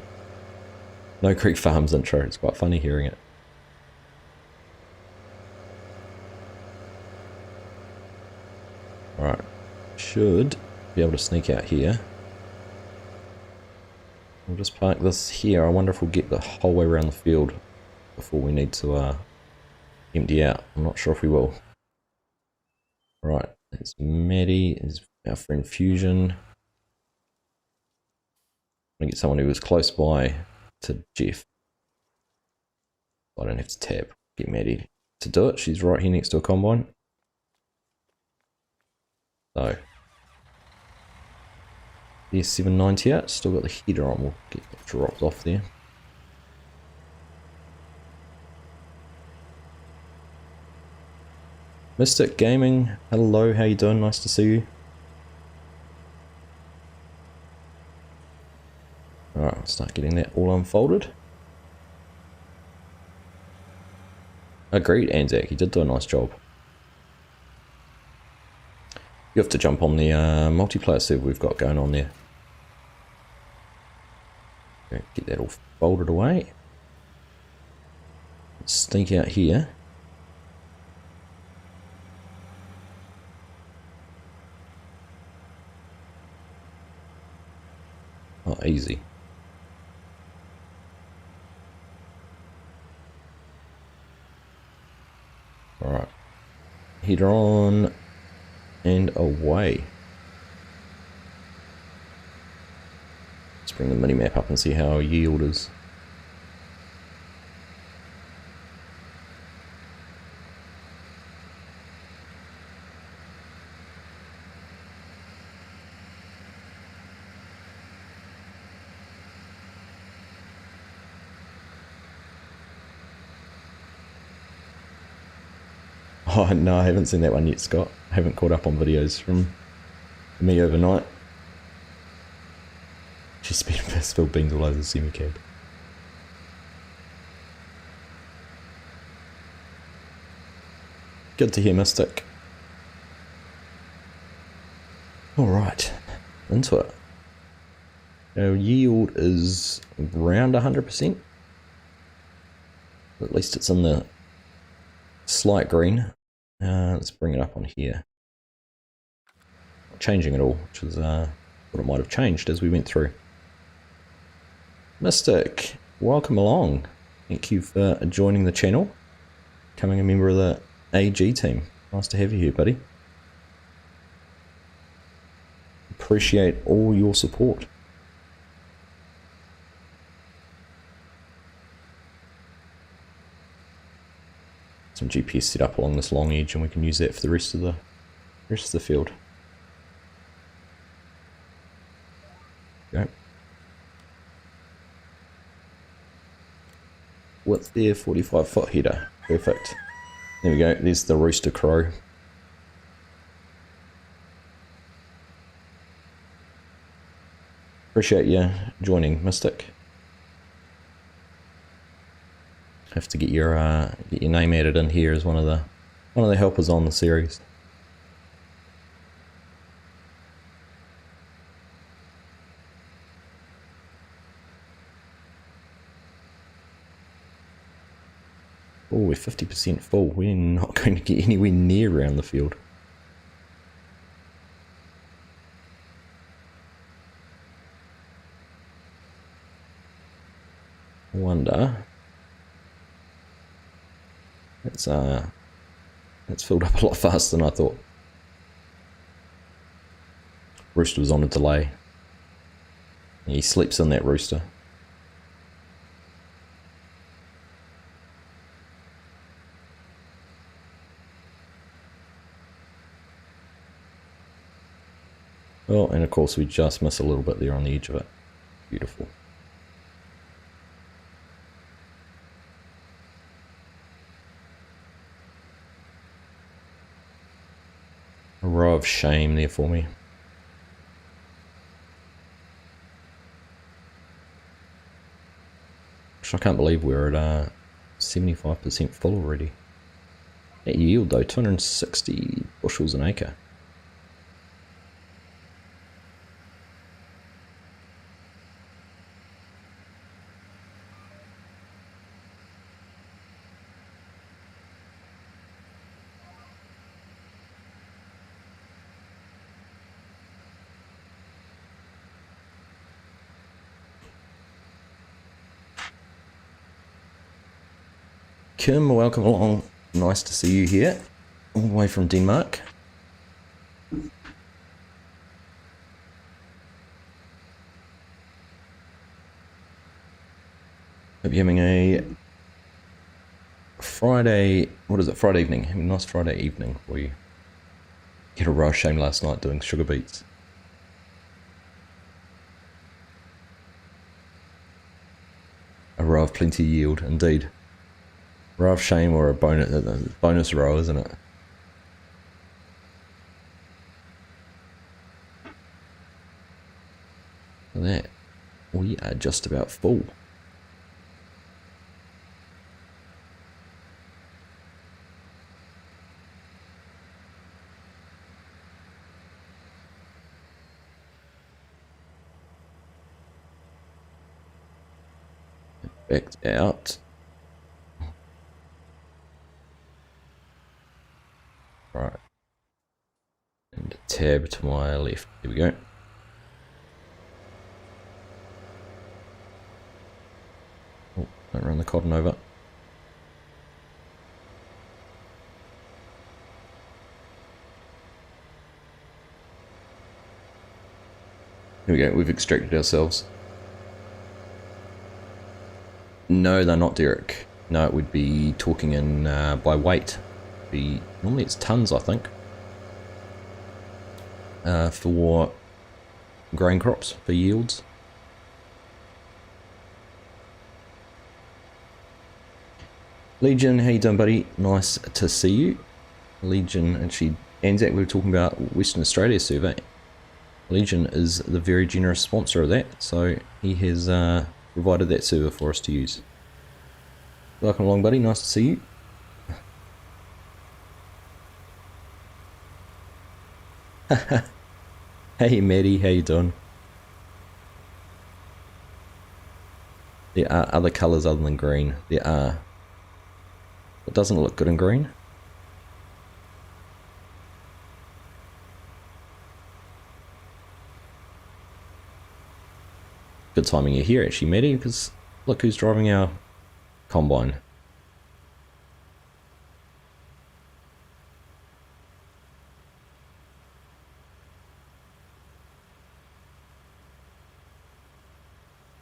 No Creek Farms intro. It's quite funny hearing it. Alright, should be able to sneak out here. We'll just park this here. I wonder if we'll get the whole way around the field before we need to empty out. I'm not sure if we will. Right, there's Maddie, there's our friend Fusion. I'm going to get someone who is close by to Jeff. I don't have to tab. Get Maddie to do it. She's right here next to a combine. So, the S798, still got the header on, we'll get that dropped off there. Mystic Gaming, hello, how you doing? Nice to see you. Alright, I'll start getting that all unfolded. Agreed, Anzac, he did do a nice job. You have to jump on the multiplayer server we've got going on there. Okay, get that all folded away. Sneak out here. Oh, easy. Alright. Heater on and away. Let's bring the mini-map up and see how our yield is. Oh no, I haven't seen that one yet, Scott. I haven't caught up on videos from me overnight. She's spilled beans all over the semi-cab. Good to hear, Mystic. Alright, into it. Our yield is around 100%. At least it's in the slight green. Let's bring it up on here. Not changing it all, which is what it might have changed as we went through. Mystic, welcome along. Thank you for joining the channel, becoming a member of the AG team. Nice to have you here, buddy. Appreciate all your support. Some GPS set up along this long edge, and we can use that for the rest of the field. Okay. Width there, 45-foot header. Perfect. There we go. There's the rooster crow. Appreciate you joining, Mystic. Have to get your name added in here as one of the helpers on the series. Oh, we're 50% full. We're not going to get anywhere near around the field. I wonder. It's filled up a lot faster than I thought. Rooster was on a delay. He sleeps in that rooster. Oh, and of course we just miss a little bit there on the edge of it. Beautiful. A row of shame there for me. Which I can't believe we're at 75% full already. That yield though, 260 bushels an acre. Kim, welcome along. Nice to see you here, all the way from Denmark. Hope you're having a Friday, what is it, Friday evening. Having a nice Friday evening for you. Get a row of shame last night doing sugar beets. A row of plenty yield, indeed. Row of shame or a bonus row, isn't it? Look at that. We are just about full. Backed out. Right. And tab to my left. Here we go. Don't run the cotton over. Here we go, we've extracted ourselves. No, they're not Derek. No, it would be talking in by weight. Normally it's tons, I think. For grain crops, for yields. Legion, how you doing, buddy? Nice to see you. Legion, actually, Anzac, we were talking about Western Australia survey. Legion is the very generous sponsor of that, so he has provided that server for us to use. Welcome along, buddy. Nice to see you. Hey, Maddie, how you doing? There are other colours other than green. There are. It doesn't look good in green. Good timing you're here, actually, Maddie, because look who's driving our combine.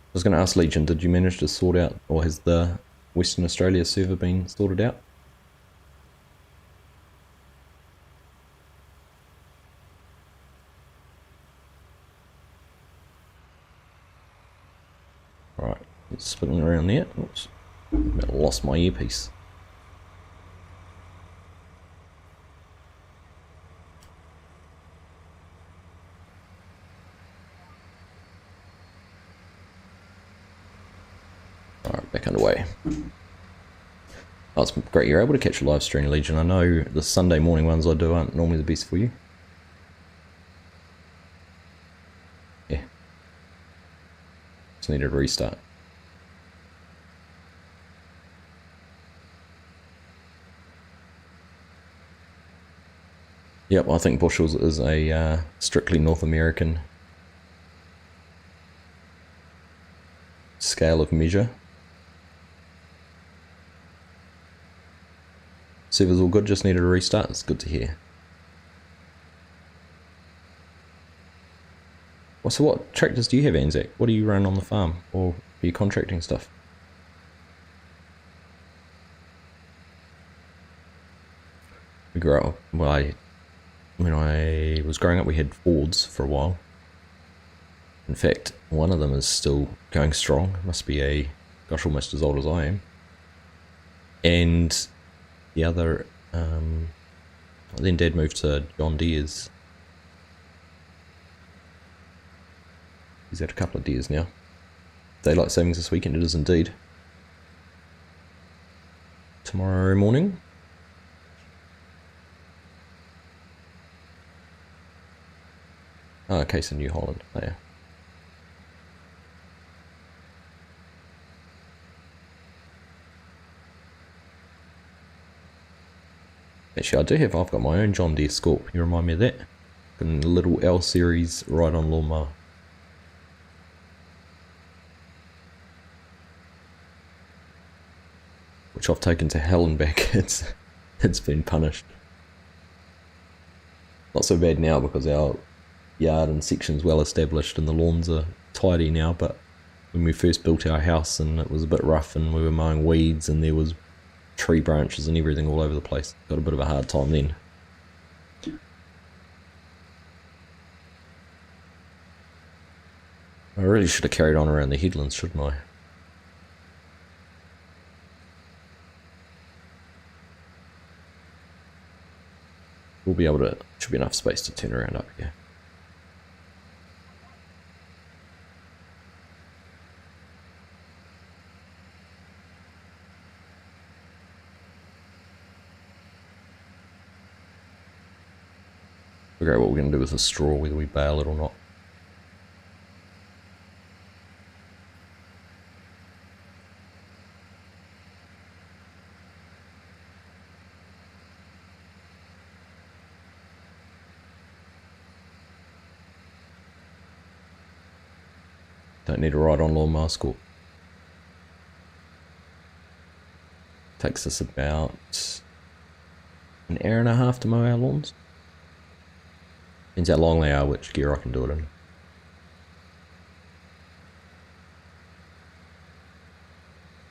I was going to ask Legion, did you manage to sort out, or has the Western Australia server been sorted out? Alright, it's spinning around there. Oops, I lost my earpiece. Alright, back underway. Oh, it's great you're able to catch a live stream, Legion. I know the Sunday morning ones I do aren't normally the best for you. Yeah. Just needed a restart. Yep, I think bushels is a strictly North American scale of measure. Server's all good, just needed a restart. It's good to hear. Well, so what tractors do you have, Anzac? What do you run on the farm? Or are you contracting stuff? We grew up, well, when I was growing up we had Fords for a while. In fact, one of them is still going strong. Must be gosh, almost as old as I am. And the other, then Dad moved to John Deere's. He's had a couple of Deere's now. Daylight savings this weekend, it is indeed. Tomorrow morning. Oh, Case in New Holland, oh, yeah. Actually, I've got my own John Deere Scorp. You remind me of that. Got a little L series ride-on lawnmower. Which I've taken to hell and back. It's been punished. Not so bad now because our yard and section's well established and the lawns are tidy now, but when we first built our house and it was a bit rough and we were mowing weeds and there was tree branches and everything all over the place, got a bit of a hard time then. I really should have carried on around the headlands, shouldn't I? We'll be able to, should be enough space to turn around up here. Figure out what we're going to do with the straw, whether we bale it or not. Don't need a ride-on lawnmower Scorp. Takes us about an hour and a half to mow our lawns. Depends how long they are, which gear I can do it in.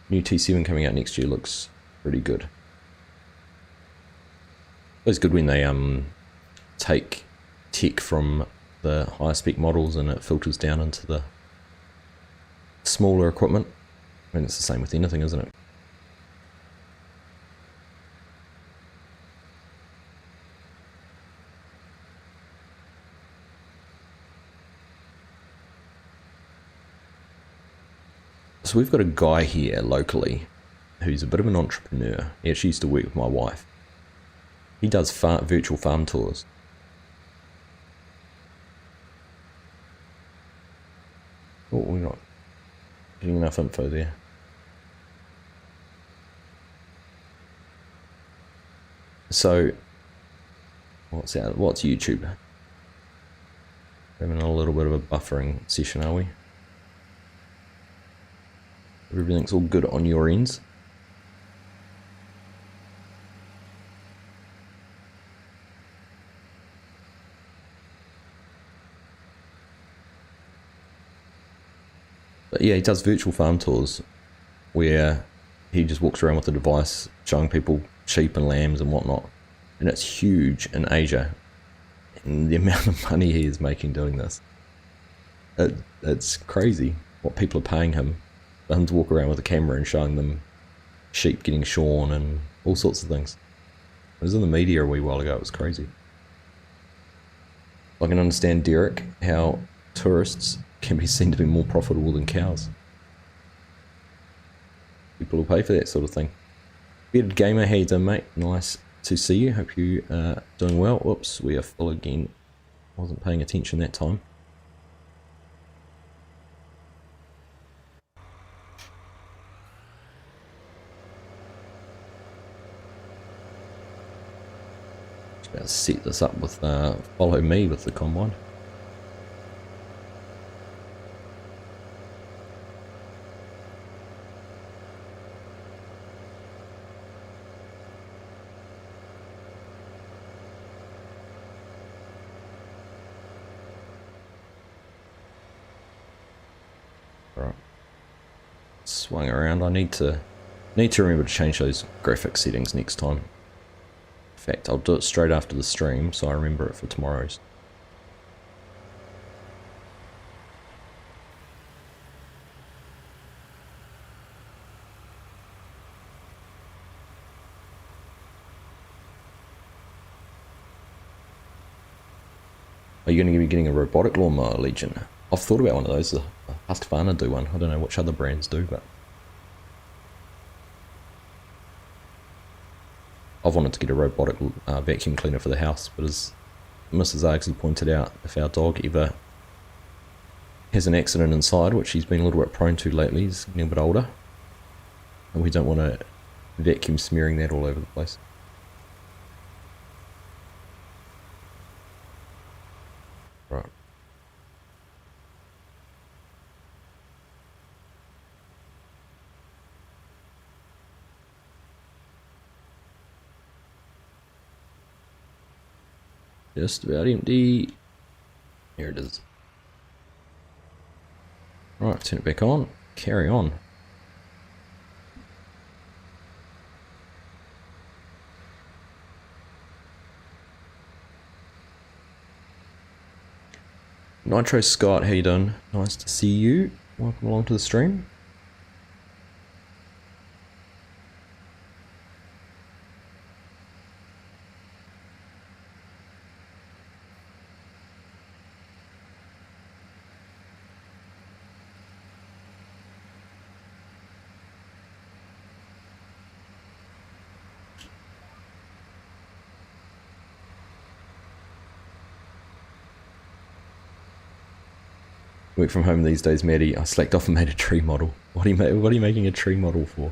New T7 coming out next year looks pretty good. It's good when they take tech from the higher spec models and it filters down into the smaller equipment. I mean, it's the same with anything, isn't it? So we've got a guy here locally who's a bit of an entrepreneur. He actually used to work with my wife. He does virtual farm tours. Oh, we're not getting enough info there. So, what's YouTube? Having a little bit of a buffering session, are we? Everything's all good on your ends. But yeah, he does virtual farm tours where he just walks around with a device showing people sheep and lambs and whatnot. And it's huge in Asia. And the amount of money he is making doing this. It's crazy what people are paying him for him to walk around with a camera and showing them sheep getting shorn and all sorts of things. It was in the media a wee while ago, it was crazy. I can understand, Derek, how tourists can be seen to be more profitable than cows. People will pay for that sort of thing. Bearded Gamer, how you doing, mate? Nice to see you. Hope you are doing well. Whoops, we are full again. Wasn't paying attention that time. Just about to set this up with follow me with the combine. Swung around. I need to remember to change those graphic settings next time. In fact, I'll do it straight after the stream so I remember it for tomorrow's. Are you going to be getting a robotic lawnmower, Legion? I've thought about one of those. Husqvarna do one. I don't know which other brands do, but I've wanted to get a robotic vacuum cleaner for the house, but as Mrs. Argsley pointed out, if our dog ever has an accident inside, which he's been a little bit prone to lately, he's getting a bit older, and we don't want to vacuum smearing that all over the place. Right. Just about empty. Here it is. Right, turn it back on. Carry on. Nitro Scott, how you doing? Nice to see you. Welcome along to the stream. Work from home these days, Maddie. I slacked off and made a tree model. What are you making a tree model for?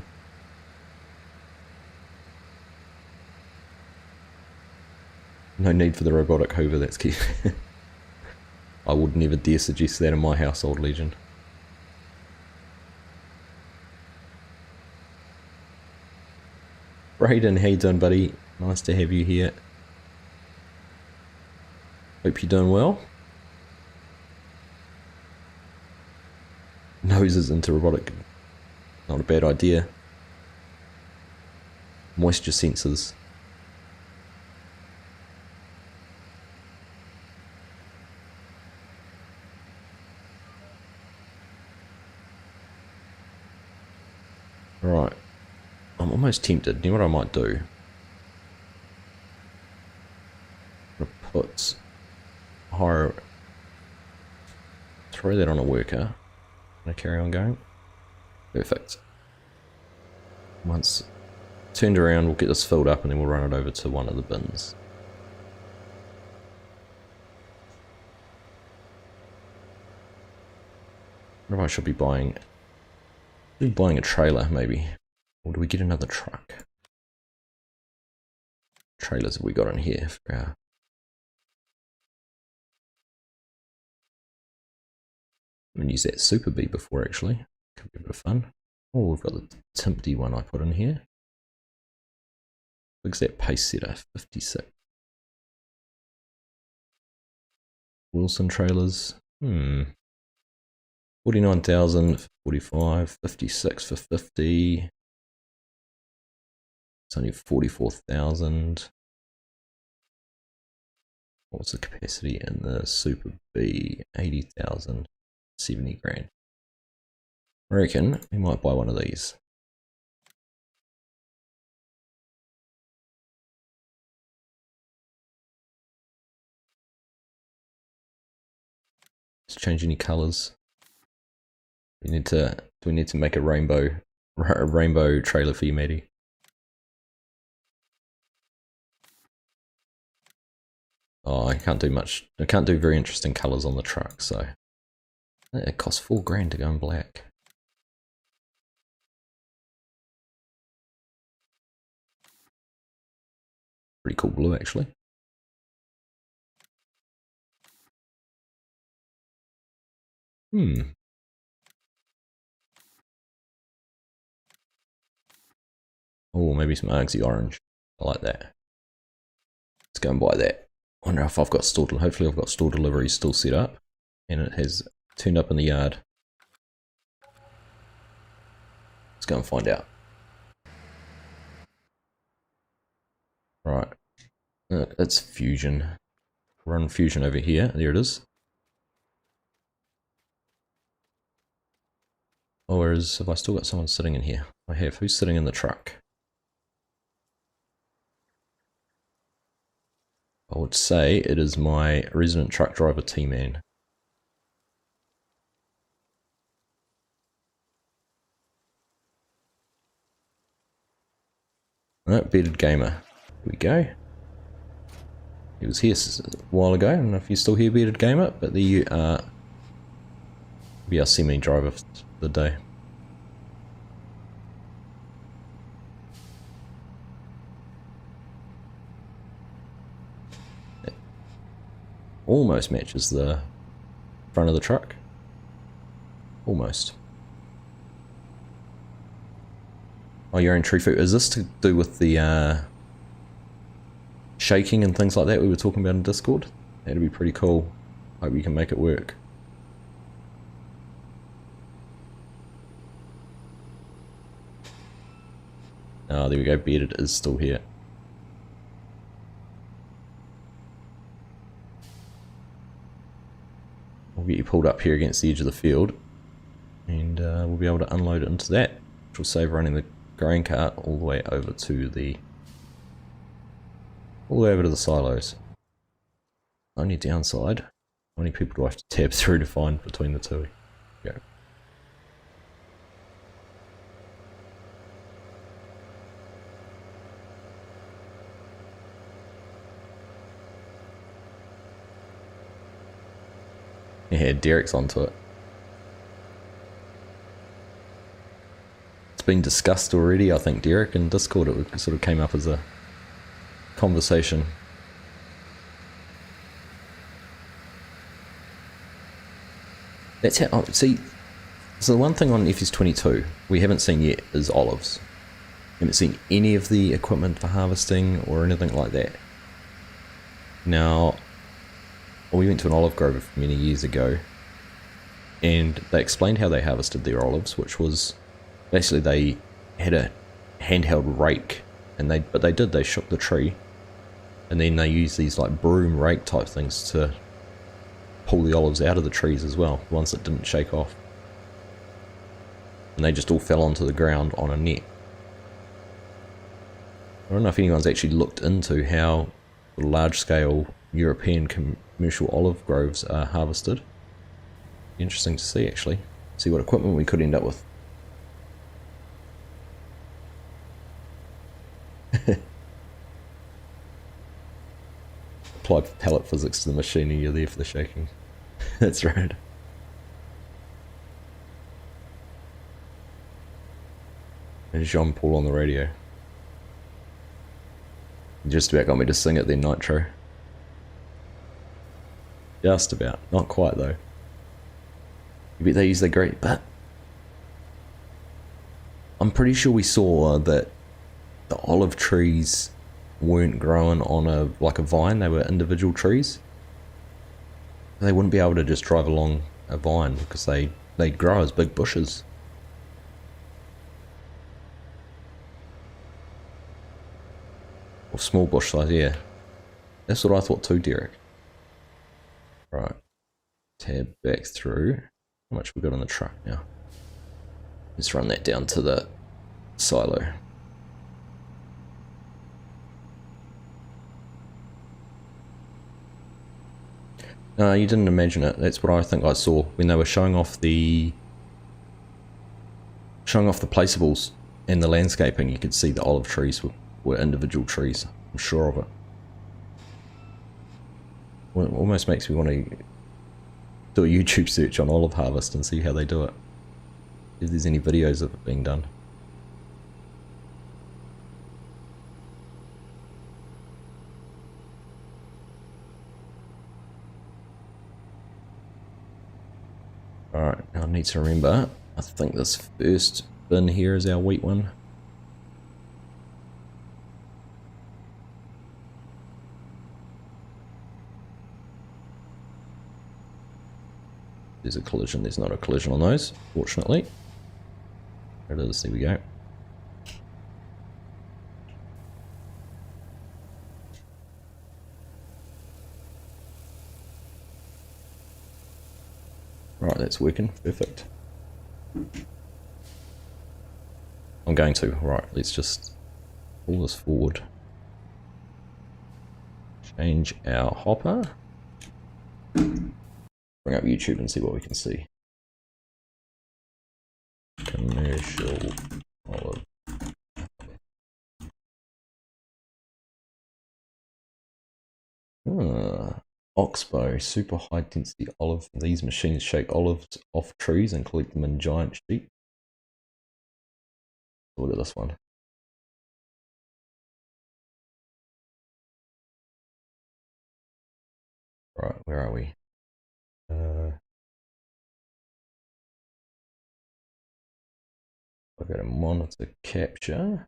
No need for the robotic hoover, that's key. I would never dare suggest that in my household, Legion. Brayden, how you doing, buddy? Nice to have you here. Hope you're doing well. Noses into robotic, not a bad idea. Moisture sensors. Right, I'm almost tempted. You know what I might do? I'm gonna put hire, throw that on a worker. Gonna carry on going. Perfect. Once turned around, we'll get this filled up and then we'll run it over to one of the bins. I wonder if I should be buying a trailer, maybe. Or do we get another truck? Trailers have we got in here for our... I haven't used that Super Bee before, actually. Could be a bit of fun. Oh, we've got the Timpty one I put in here. What's that pace setter? 56. Wilson trailers. 49,000 for 45, 56 for 50. It's only 44,000. What's the capacity in the Super Bee? 80,000, 70 grand. I reckon we might buy one of these. Let's change any colours. Do we need to make a rainbow trailer for you, Maddie? Oh, I can't do much. I can't do very interesting colours on the truck, so it costs 4 grand to go in black. Pretty cool blue, actually. Oh, maybe some Argsy orange. I like that. Let's go and buy that. Wonder if I've got hopefully I've got store delivery still set up. And it has turned up in the yard. Let's go and find out. Right. It's Fusion. Run Fusion over here. There it is. Oh, have I still got someone sitting in here? I have. Who's sitting in the truck? I would say it is my resident truck driver T-Man. Alright, Bearded Gamer. Here we go. He was here a while ago. I don't know if he's still here, Bearded Gamer, but there you are. Be our semi-driver for the day. It almost matches the front of the truck. Almost. Oh, your own tree fruit. Is this to do with the shaking and things like that we were talking about in Discord? That'd be pretty cool. Hope we can make it work. Oh, there we go. Bearded is still here. We'll get you pulled up here against the edge of the field, and we'll be able to unload it into that, which will save running the grain cart all the way over to the silos. Only downside, how many people do I have to tab through to find between the two? Go. Yeah, Derek's onto it. It's been discussed already, I think, Derek, in Discord. It sort of came up as a conversation. That's how, see, so the one thing on FS22 we haven't seen yet is olives. Haven't seen any of the equipment for harvesting or anything like that. Now, we went to an olive grove many years ago, and they explained how they harvested their olives, which was basically they had a handheld rake, and they shook the tree, and then they used these like broom rake type things to pull the olives out of the trees as well, the ones that didn't shake off, and they just all fell onto the ground on a net. I don't know if anyone's actually looked into how large-scale European commercial olive groves are harvested. Interesting to see, actually. See what equipment we could end up with. Apply pallet physics to the machine and you're there for the shaking. That's right. And Jean Paul on the radio. You just about got me to sing it then, Nitro. Just about. Not quite, though. You bet they use their great... But I'm pretty sure we saw that the olive trees weren't growing on a vine. They were individual trees. They wouldn't be able to just drive along a vine because they grow as big bushes. Or small bush size, yeah. That's what I thought too, Derek. Right. Tab back through. How much we got on the truck now? Let's run that down to the silo. No, you didn't imagine it. That's what I think I saw when they were showing off the placeables and the landscaping. You could see the olive trees were individual trees. I'm sure of it. Well, it almost makes me want to do a YouTube search on olive harvest and see how they do it. If there's any videos of it being done. Alright, now I need to remember, I think this first bin here is our wheat one. There's a collision, there's not a collision on those, fortunately. There it is, there we go. Right, that's working, perfect. I'm going to, right, let's just pull this forward. Change our hopper. Bring up YouTube and see what we can see. Commercial olive. Oxbow, super high density olive. These machines shake olives off trees and collect them in giant sheets. Look at this one. Right, where are we? I've got a monitor capture.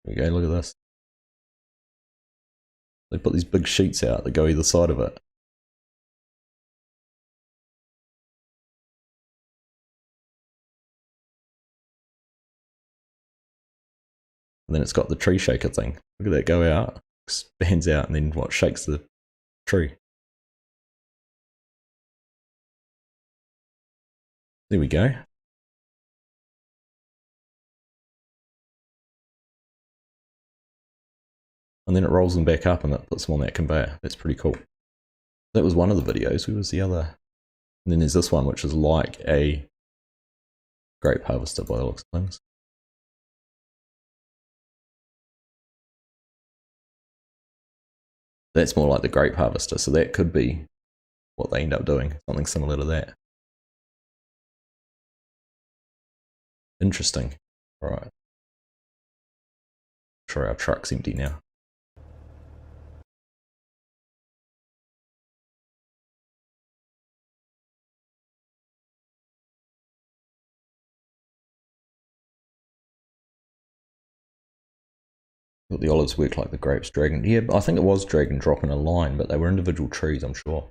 There we go, look at this. They put these big sheets out that go either side of it. And then it's got the tree shaker thing. Look at that go out, expands out, and then what, shakes the tree. There we go. And then it rolls them back up and it puts them on that conveyor. That's pretty cool. That was one of the videos. Where was the other? And then there's this one, which is like a grape harvester by the looks of things. That's more like the grape harvester, so that could be what they end up doing, something similar to that. Interesting. Alright. Sure, our truck's empty now. Thought the olives worked like the grapes, dragon. Yeah, I think it was drag and drop in a line, but they were individual trees, I'm sure.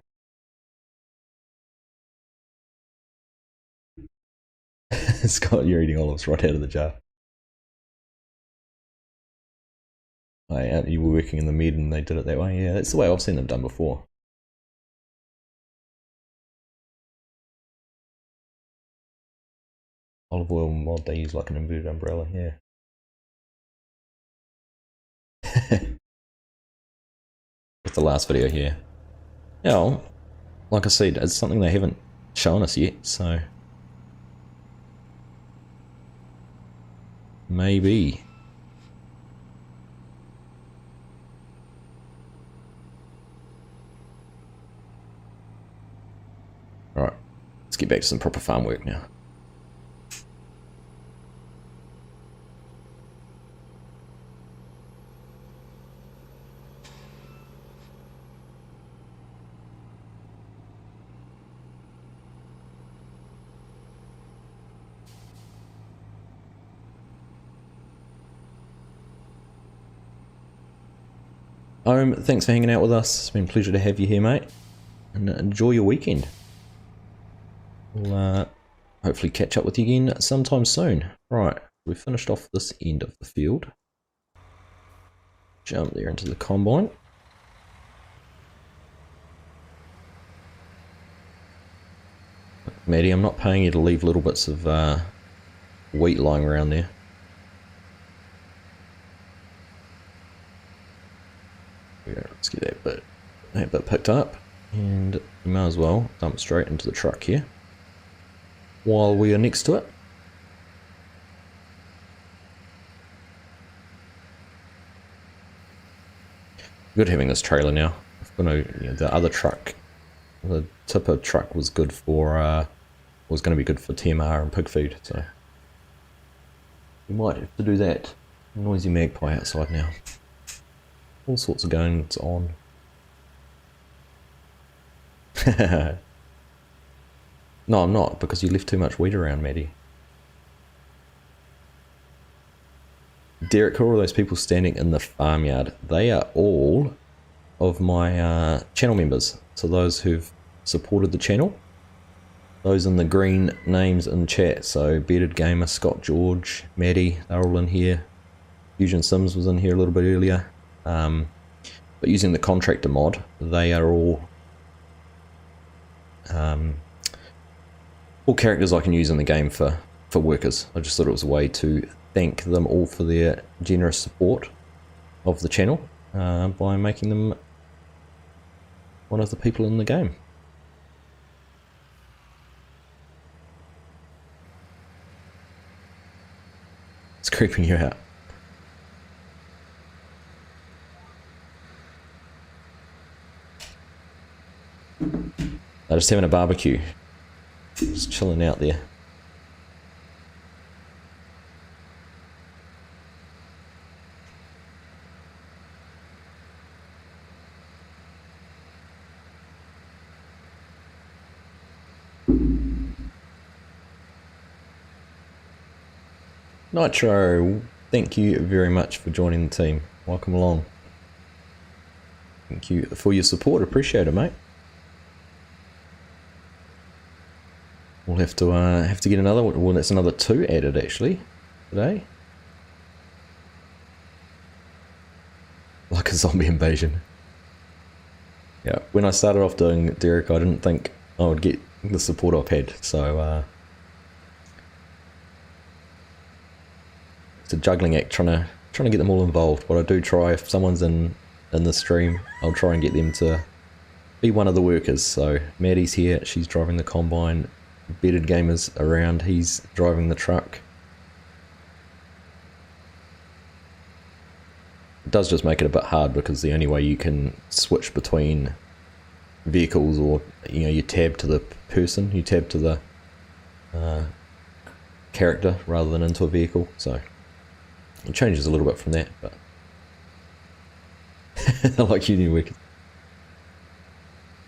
Scott, you're eating olives right out of the jar. You were working in the med and they did it that way. Yeah, that's the way I've seen them done before. Olive oil mod they use like an inverted umbrella, yeah. With the last video here. Yeah, well, like I said, it's something they haven't shown us yet, so maybe. Alright, let's get back to some proper farm work now. Thanks for hanging out with us. It's been a pleasure to have you here, mate. And enjoy your weekend. We'll hopefully catch up with you again sometime soon. Right, we've finished off this end of the field. Jump there into the combine. Maddie, I'm not paying you to leave little bits of wheat lying around there. Yeah, let's get that bit picked up, and we may as well dump it straight into the truck here while we are next to it. Good having this trailer now. The other truck, the tipper truck, was good for was going to be good for TMR and pig feed, so we might have to do that. Noisy magpie outside now. All sorts of goings on. No, I'm not, because you left too much wheat around, Maddie. Derek, who are all those people standing in the farmyard? They are all of my channel members. So those who've supported the channel. Those in the green names in chat. So Bearded Gamer, Scott George, Maddie, they're all in here. Fusion Sims was in here a little bit earlier. But using the contractor mod, they are all characters I can use in the game for workers. I just thought it was a way to thank them all for their generous support of the channel by making them one of the people in the game. It's creeping you out. They're just having a barbecue. Just chilling out there. Nitro, thank you very much for joining the team. Welcome along. Thank you for your support. Appreciate it, mate. We'll have to get another one. Well, that's another 2 added actually today. Like a zombie invasion. Yeah, when I started off doing Derek, I didn't think I would get the support I've had. So it's a juggling act trying to get them all involved. But I do try, if someone's in the stream, I'll try and get them to be one of the workers. So Maddie's here, she's driving the combine. Bearded Gamer's around, he's driving the truck. It does just make it a bit hard because the only way you can switch between vehicles, or you tab to the person, you tab to the character rather than into a vehicle, so it changes a little bit from that. But I like you new workers.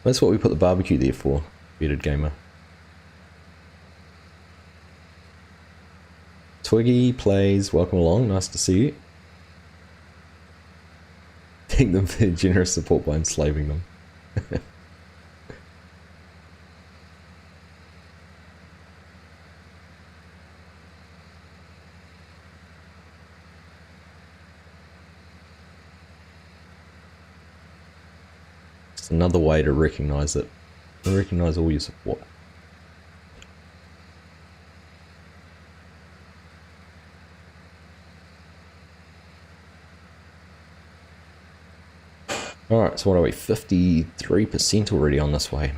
That's what we put the barbecue there for, Bearded Gamer. Twiggy plays, welcome along, nice to see you. Paying them their generous support by enslaving them. It's another way to recognise it. Recognise all your support. Alright, so what are we? 53% already on this way.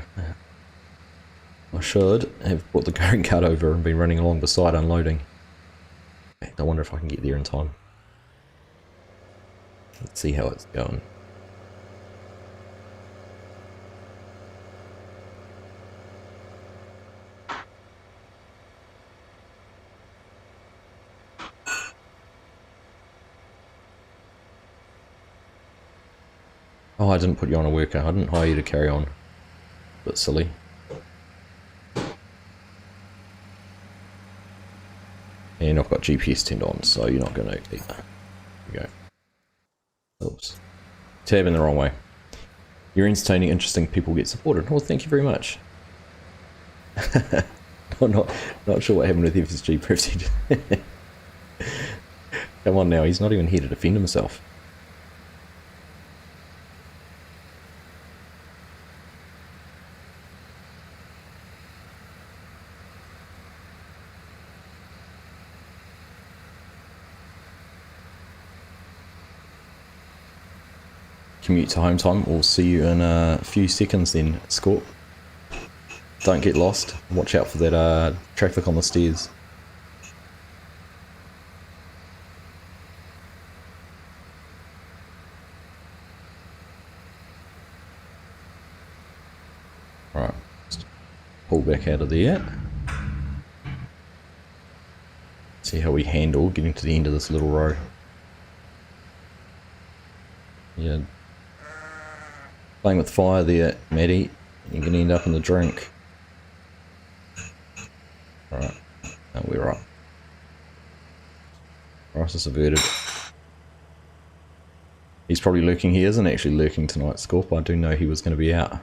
I should have brought the going cart over and been running along beside unloading. I wonder if I can get there in time. Let's see how it's going. Oh, I didn't put you on a worker. I didn't hire you to carry on. Bit silly. And I've got GPS turned on, so you're not going to either. There you go. Oops. Tabbing the wrong way. You're entertaining, interesting people get supported. Well, thank you very much. not sure what happened with FSG President. Come on now, he's not even here to defend himself. Commute to home time. We'll see you in a few seconds then, Scorp. Don't get lost. Watch out for that traffic on the stairs. Alright, pull back out of there. See how we handle getting to the end of this little row. Yeah. Playing with fire there, Maddie. You're going to end up in the drink. Alright. No, we're up. Crisis averted. He's probably lurking. He isn't actually lurking tonight, Scorp. I do know he was going to be out.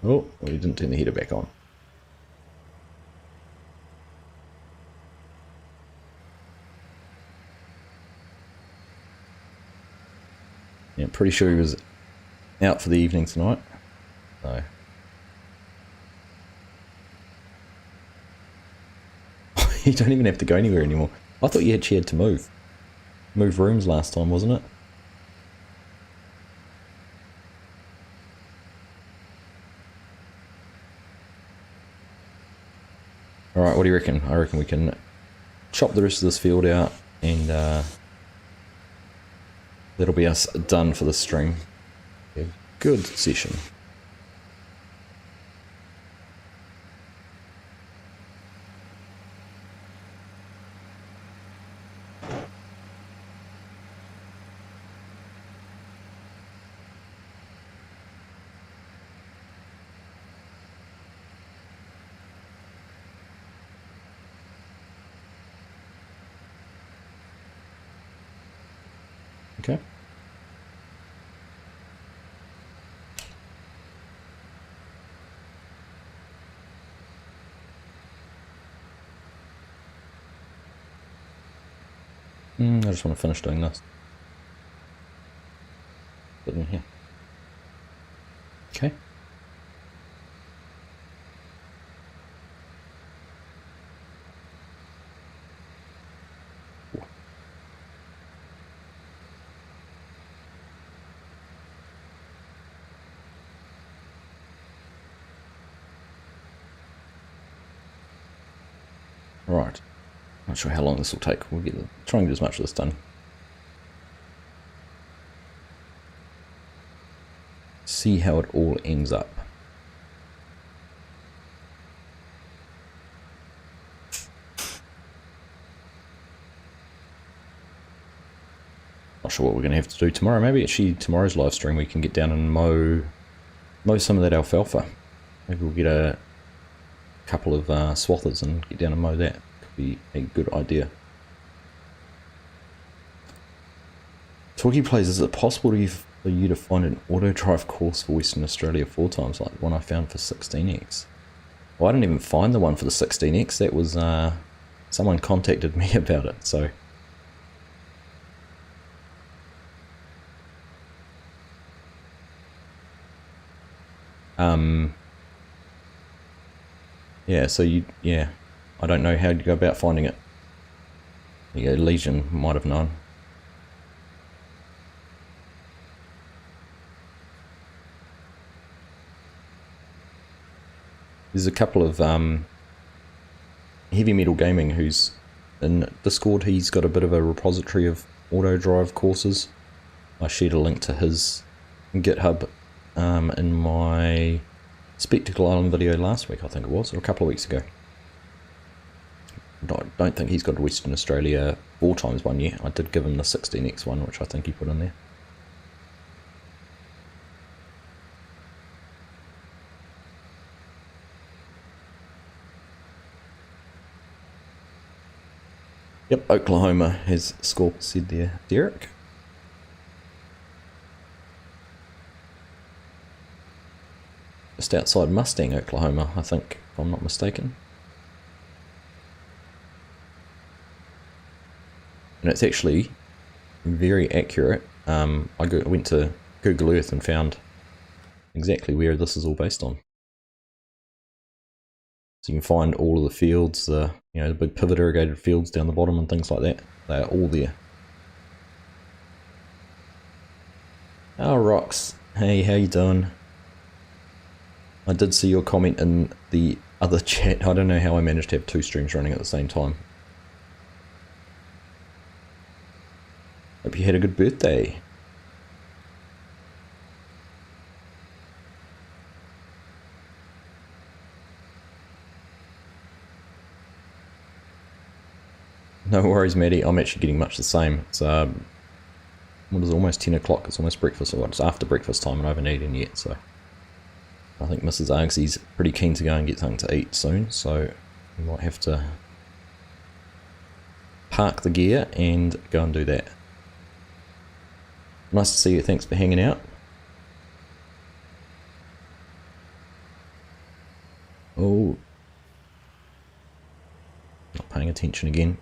Oh, well, he didn't turn the heater back on. Yeah, I'm pretty sure he was out for the evening tonight. So. You don't even have to go anywhere anymore. I thought you actually had to move. Move rooms last time, wasn't it? Alright, what do you reckon? I reckon we can chop the rest of this field out and that'll be us done for the stream. Yeah, good session. Okay. I just want to finish doing this. Put it in here. Okay. Right. Not sure how long this will take. We'll try and get as much of this done. See how it all ends up. Not sure what we're going to have to do tomorrow. Maybe actually tomorrow's live stream we can get down and mow some of that alfalfa. Maybe we'll get a couple of swathers and get down and mow that. Could be a good idea. Talkie Plays, is it possible for you to find an auto drive course for Western Australia 4 times like the one I found for 16X? Well, I didn't even find the one for the 16X. That was, someone contacted me about it, so. Yeah, so yeah, I don't know how you go about finding it. Yeah, Legion might have known. There's a couple of Heavy Metal Gaming who's in Discord. He's got a bit of a repository of auto drive courses. I shared a link to his GitHub in my Spectacle Island video last week, I think it was, or a couple of weeks ago. I don't think he's got a Western Australia 4 times one yet. I did give him the 16X one, which I think he put in there. Yep, Oklahoma has score said there, Derek. Just outside Mustang, Oklahoma, I think, if I'm not mistaken. And it's actually very accurate. I went to Google Earth and found exactly where this is all based on. So you can find all of the fields, the big pivot irrigated fields down the bottom and things like that. They are all there. Oh, Rox. Hey, how you doing? I did see your comment in the other chat. I don't know how I managed to have 2 streams running at the same time. Hope you had a good birthday. No worries, Maddie. I'm actually getting much the same. It's what is it, almost 10 o'clock. It's almost breakfast. Well, it's after breakfast time and I haven't eaten yet, so I think Mrs. Argsy's pretty keen to go and get something to eat soon, so we might have to park the gear and go and do that. Nice to see you. Thanks for hanging out. Oh, not paying attention again.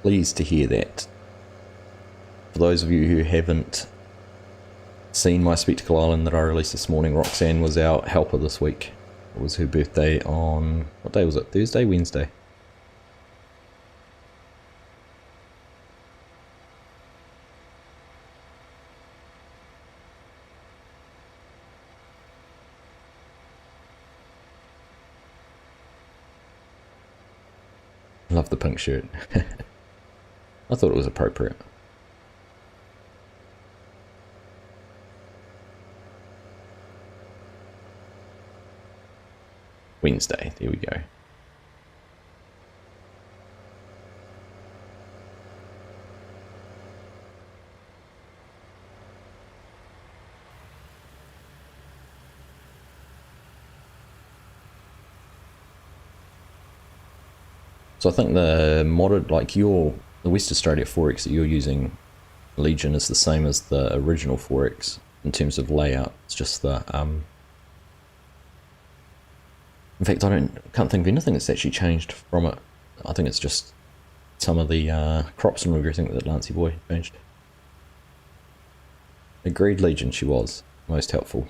Pleased to hear that. For those of you who haven't seen my Spectacle Island that I released this morning, Roxanne was our helper this week. It was her birthday on, what day was it? Thursday? Wednesday? Love the pink shirt. I thought it was appropriate. Wednesday, there we go. So I think the modded, like the West Australia 4X that you're using, Legion, is the same as the original 4X in terms of layout. It's just the in fact, I can't think of anything that's actually changed from it. I think it's just some of the crops and everything that Lancey Boy changed. Agreed, Legion, she was most helpful.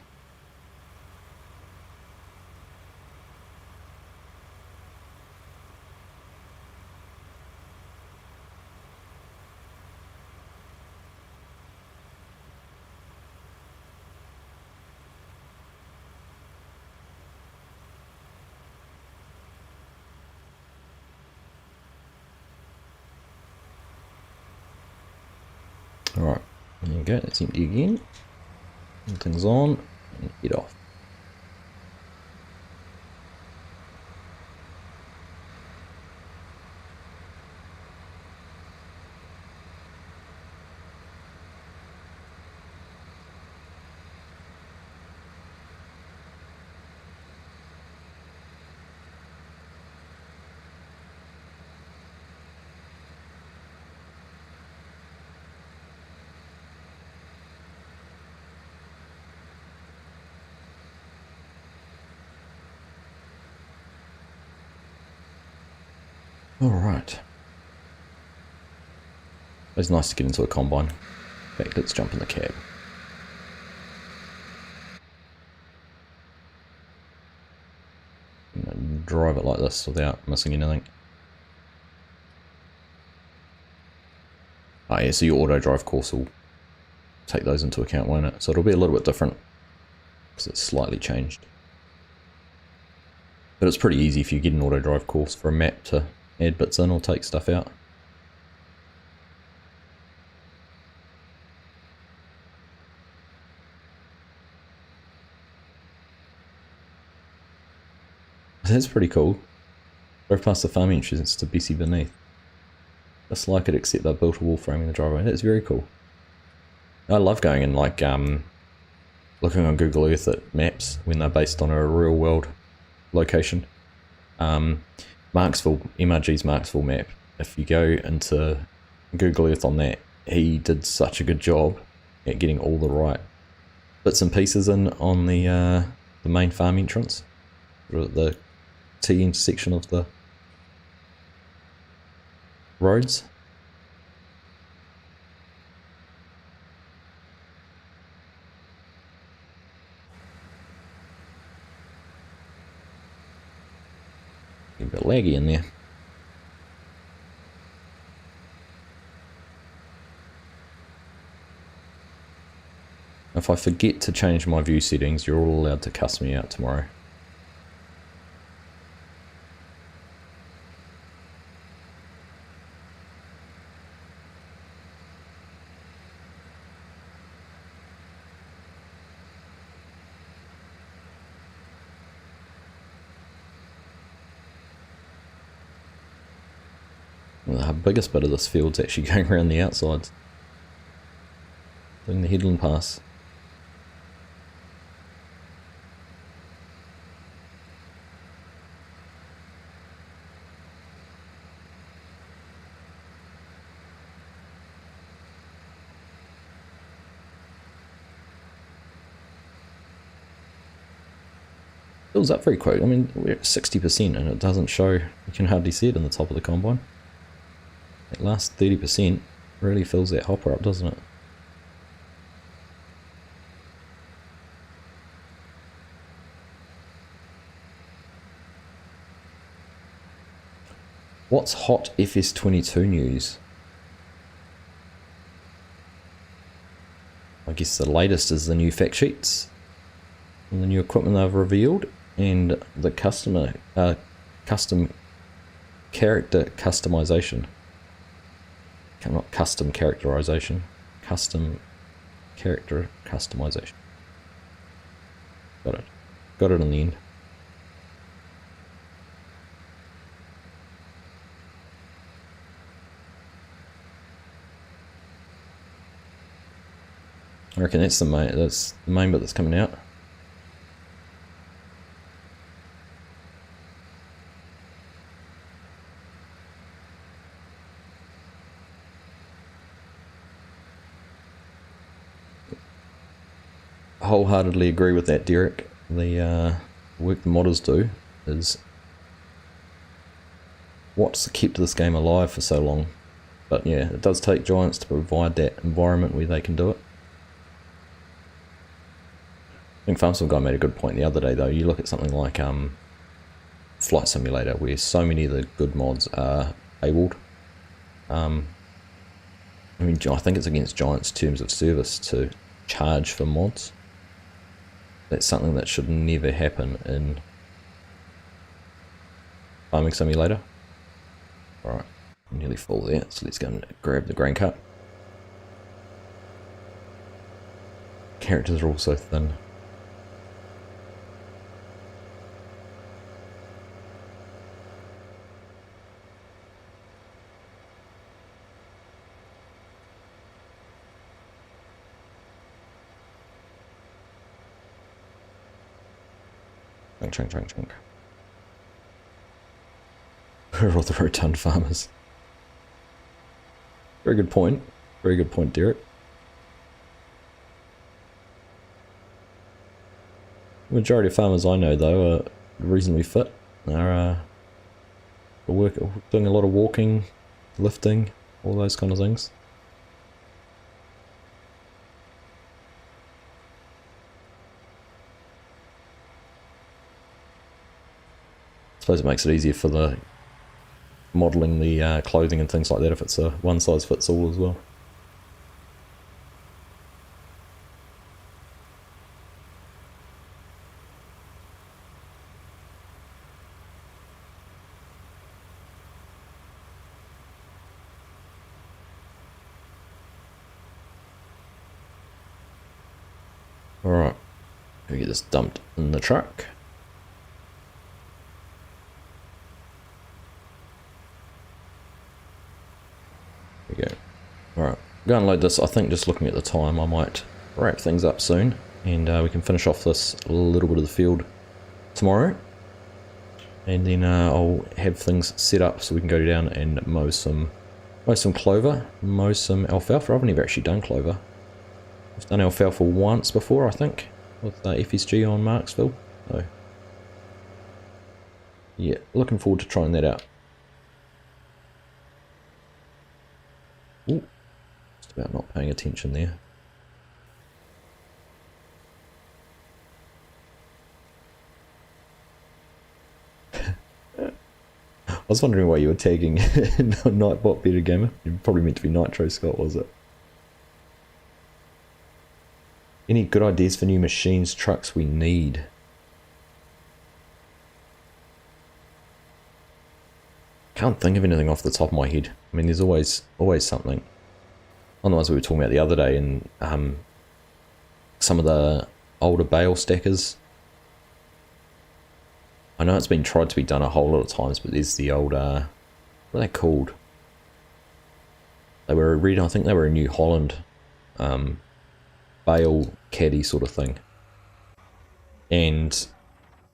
Alright, there you go, that's empty again. Everything's on, and head off. Alright. It's nice to get into a combine. In fact, let's jump in the cab. And drive it like this without missing anything. Oh yeah, so your auto drive course will take those into account, won't it? So it'll be a little bit different because it's slightly changed. But it's pretty easy if you get an auto drive course for a map to add bits in or take stuff out. That's pretty cool. Drove past the farm entrance to Bessie Beneath. Just like it, except they built a wall framing the driveway. That's very cool. I love going and like looking on Google Earth at maps when they're based on a real world location. Marksville, MRG's Marksville map, if you go into Google Earth on that, he did such a good job at getting all the right bits and pieces in on the main farm entrance, the T intersection of the roads. A bit laggy in there. If I forget to change my view settings, you're all allowed to cuss me out tomorrow. The biggest bit of this field's actually going around the outsides, doing the headland pass. Fills up very quick. I mean, we're at 60% and it doesn't show. You can hardly see it in the top of the combine. That last 30% really fills that hopper up, doesn't it? What's hot FS22 news? I guess the latest is the new fact sheets and the new equipment they've revealed, and the custom character customization. Not custom characterization, custom character customization. Got it. Got it in the end. I reckon that's the main bit that's coming out. Wholeheartedly agree with that, Derek. The work the modders do is what's kept this game alive for so long. But yeah, it does take Giants to provide that environment where they can do it. I think Farmstall Guy made a good point the other day though. You look at something like Flight Simulator, where so many of the good mods are paywalled. I mean, I think it's against Giants' terms of service to charge for mods. That's something that should never happen in Farming Simulator. Alright, I'm nearly full there, so let's go and grab the grain cart. Characters are also thin. Chunk. Where are all the rotund farmers? Very good point. Very good point, Derek. The majority of farmers I know, though, are reasonably fit. They're doing a lot of walking, lifting, all those kind of things. I suppose it makes it easier for the modelling the clothing and things like that if it's a one size fits all as well. Alright, we get this dumped in the truck. There we go. Alright, go and load this. I think just looking at the time I might wrap things up soon and we can finish off this little bit of the field tomorrow. And then I'll have things set up so we can go down and mow some clover, mow some alfalfa. I've never actually done clover. I've done alfalfa once before, I think, with FSG on Marksville. So, yeah, looking forward to trying that out. Ooh, just about not paying attention there. I was wondering why you were tagging Nightbot Better Gamer. You probably meant to be Nitro Scott, was it? Any good ideas for new machines, trucks we need? Can't think of anything off the top of my head. I mean, there's always something. One of the ones we were talking about the other day, and some of the older bale stackers. I know it's been tried to be done a whole lot of times, but there's the old, what are they called? They were I think they were a New Holland bale caddy sort of thing. And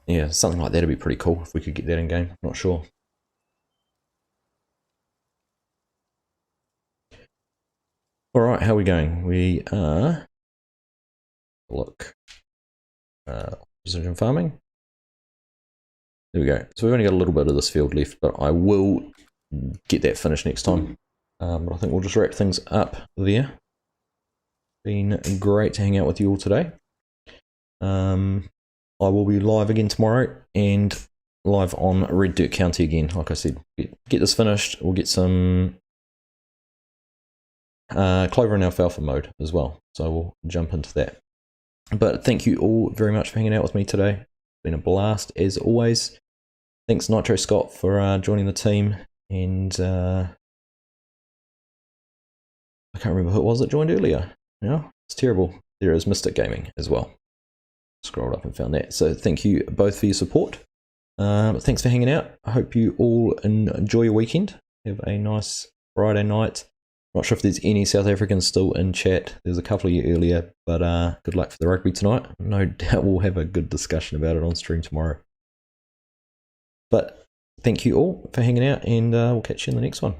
yeah, something like that would be pretty cool if we could get that in game. Not sure. Alright, how are we going? We are, look, precision farming. There we go. So we've only got a little bit of this field left, but I will get that finished next time. But I think we'll just wrap things up there. Been great to hang out with you all today. I will be live again tomorrow and live on Red Dirt County again. Like I said, get this finished. We'll get some clover and alfalfa mode as well. So we'll jump into that. But thank you all very much for hanging out with me today. It's been a blast as always. Thanks Nitro Scott for joining the team, and I can't remember who it was that joined earlier. Yeah, it's terrible. There is Mystic Gaming as well. Scrolled up and found that. So thank you both for your support. Thanks for hanging out. I hope you all enjoy your weekend. Have a nice Friday night. Not sure if there's any South Africans still in chat. There's a couple of you earlier, but good luck for the rugby tonight. No doubt we'll have a good discussion about it on stream tomorrow. But thank you all for hanging out, and we'll catch you in the next one.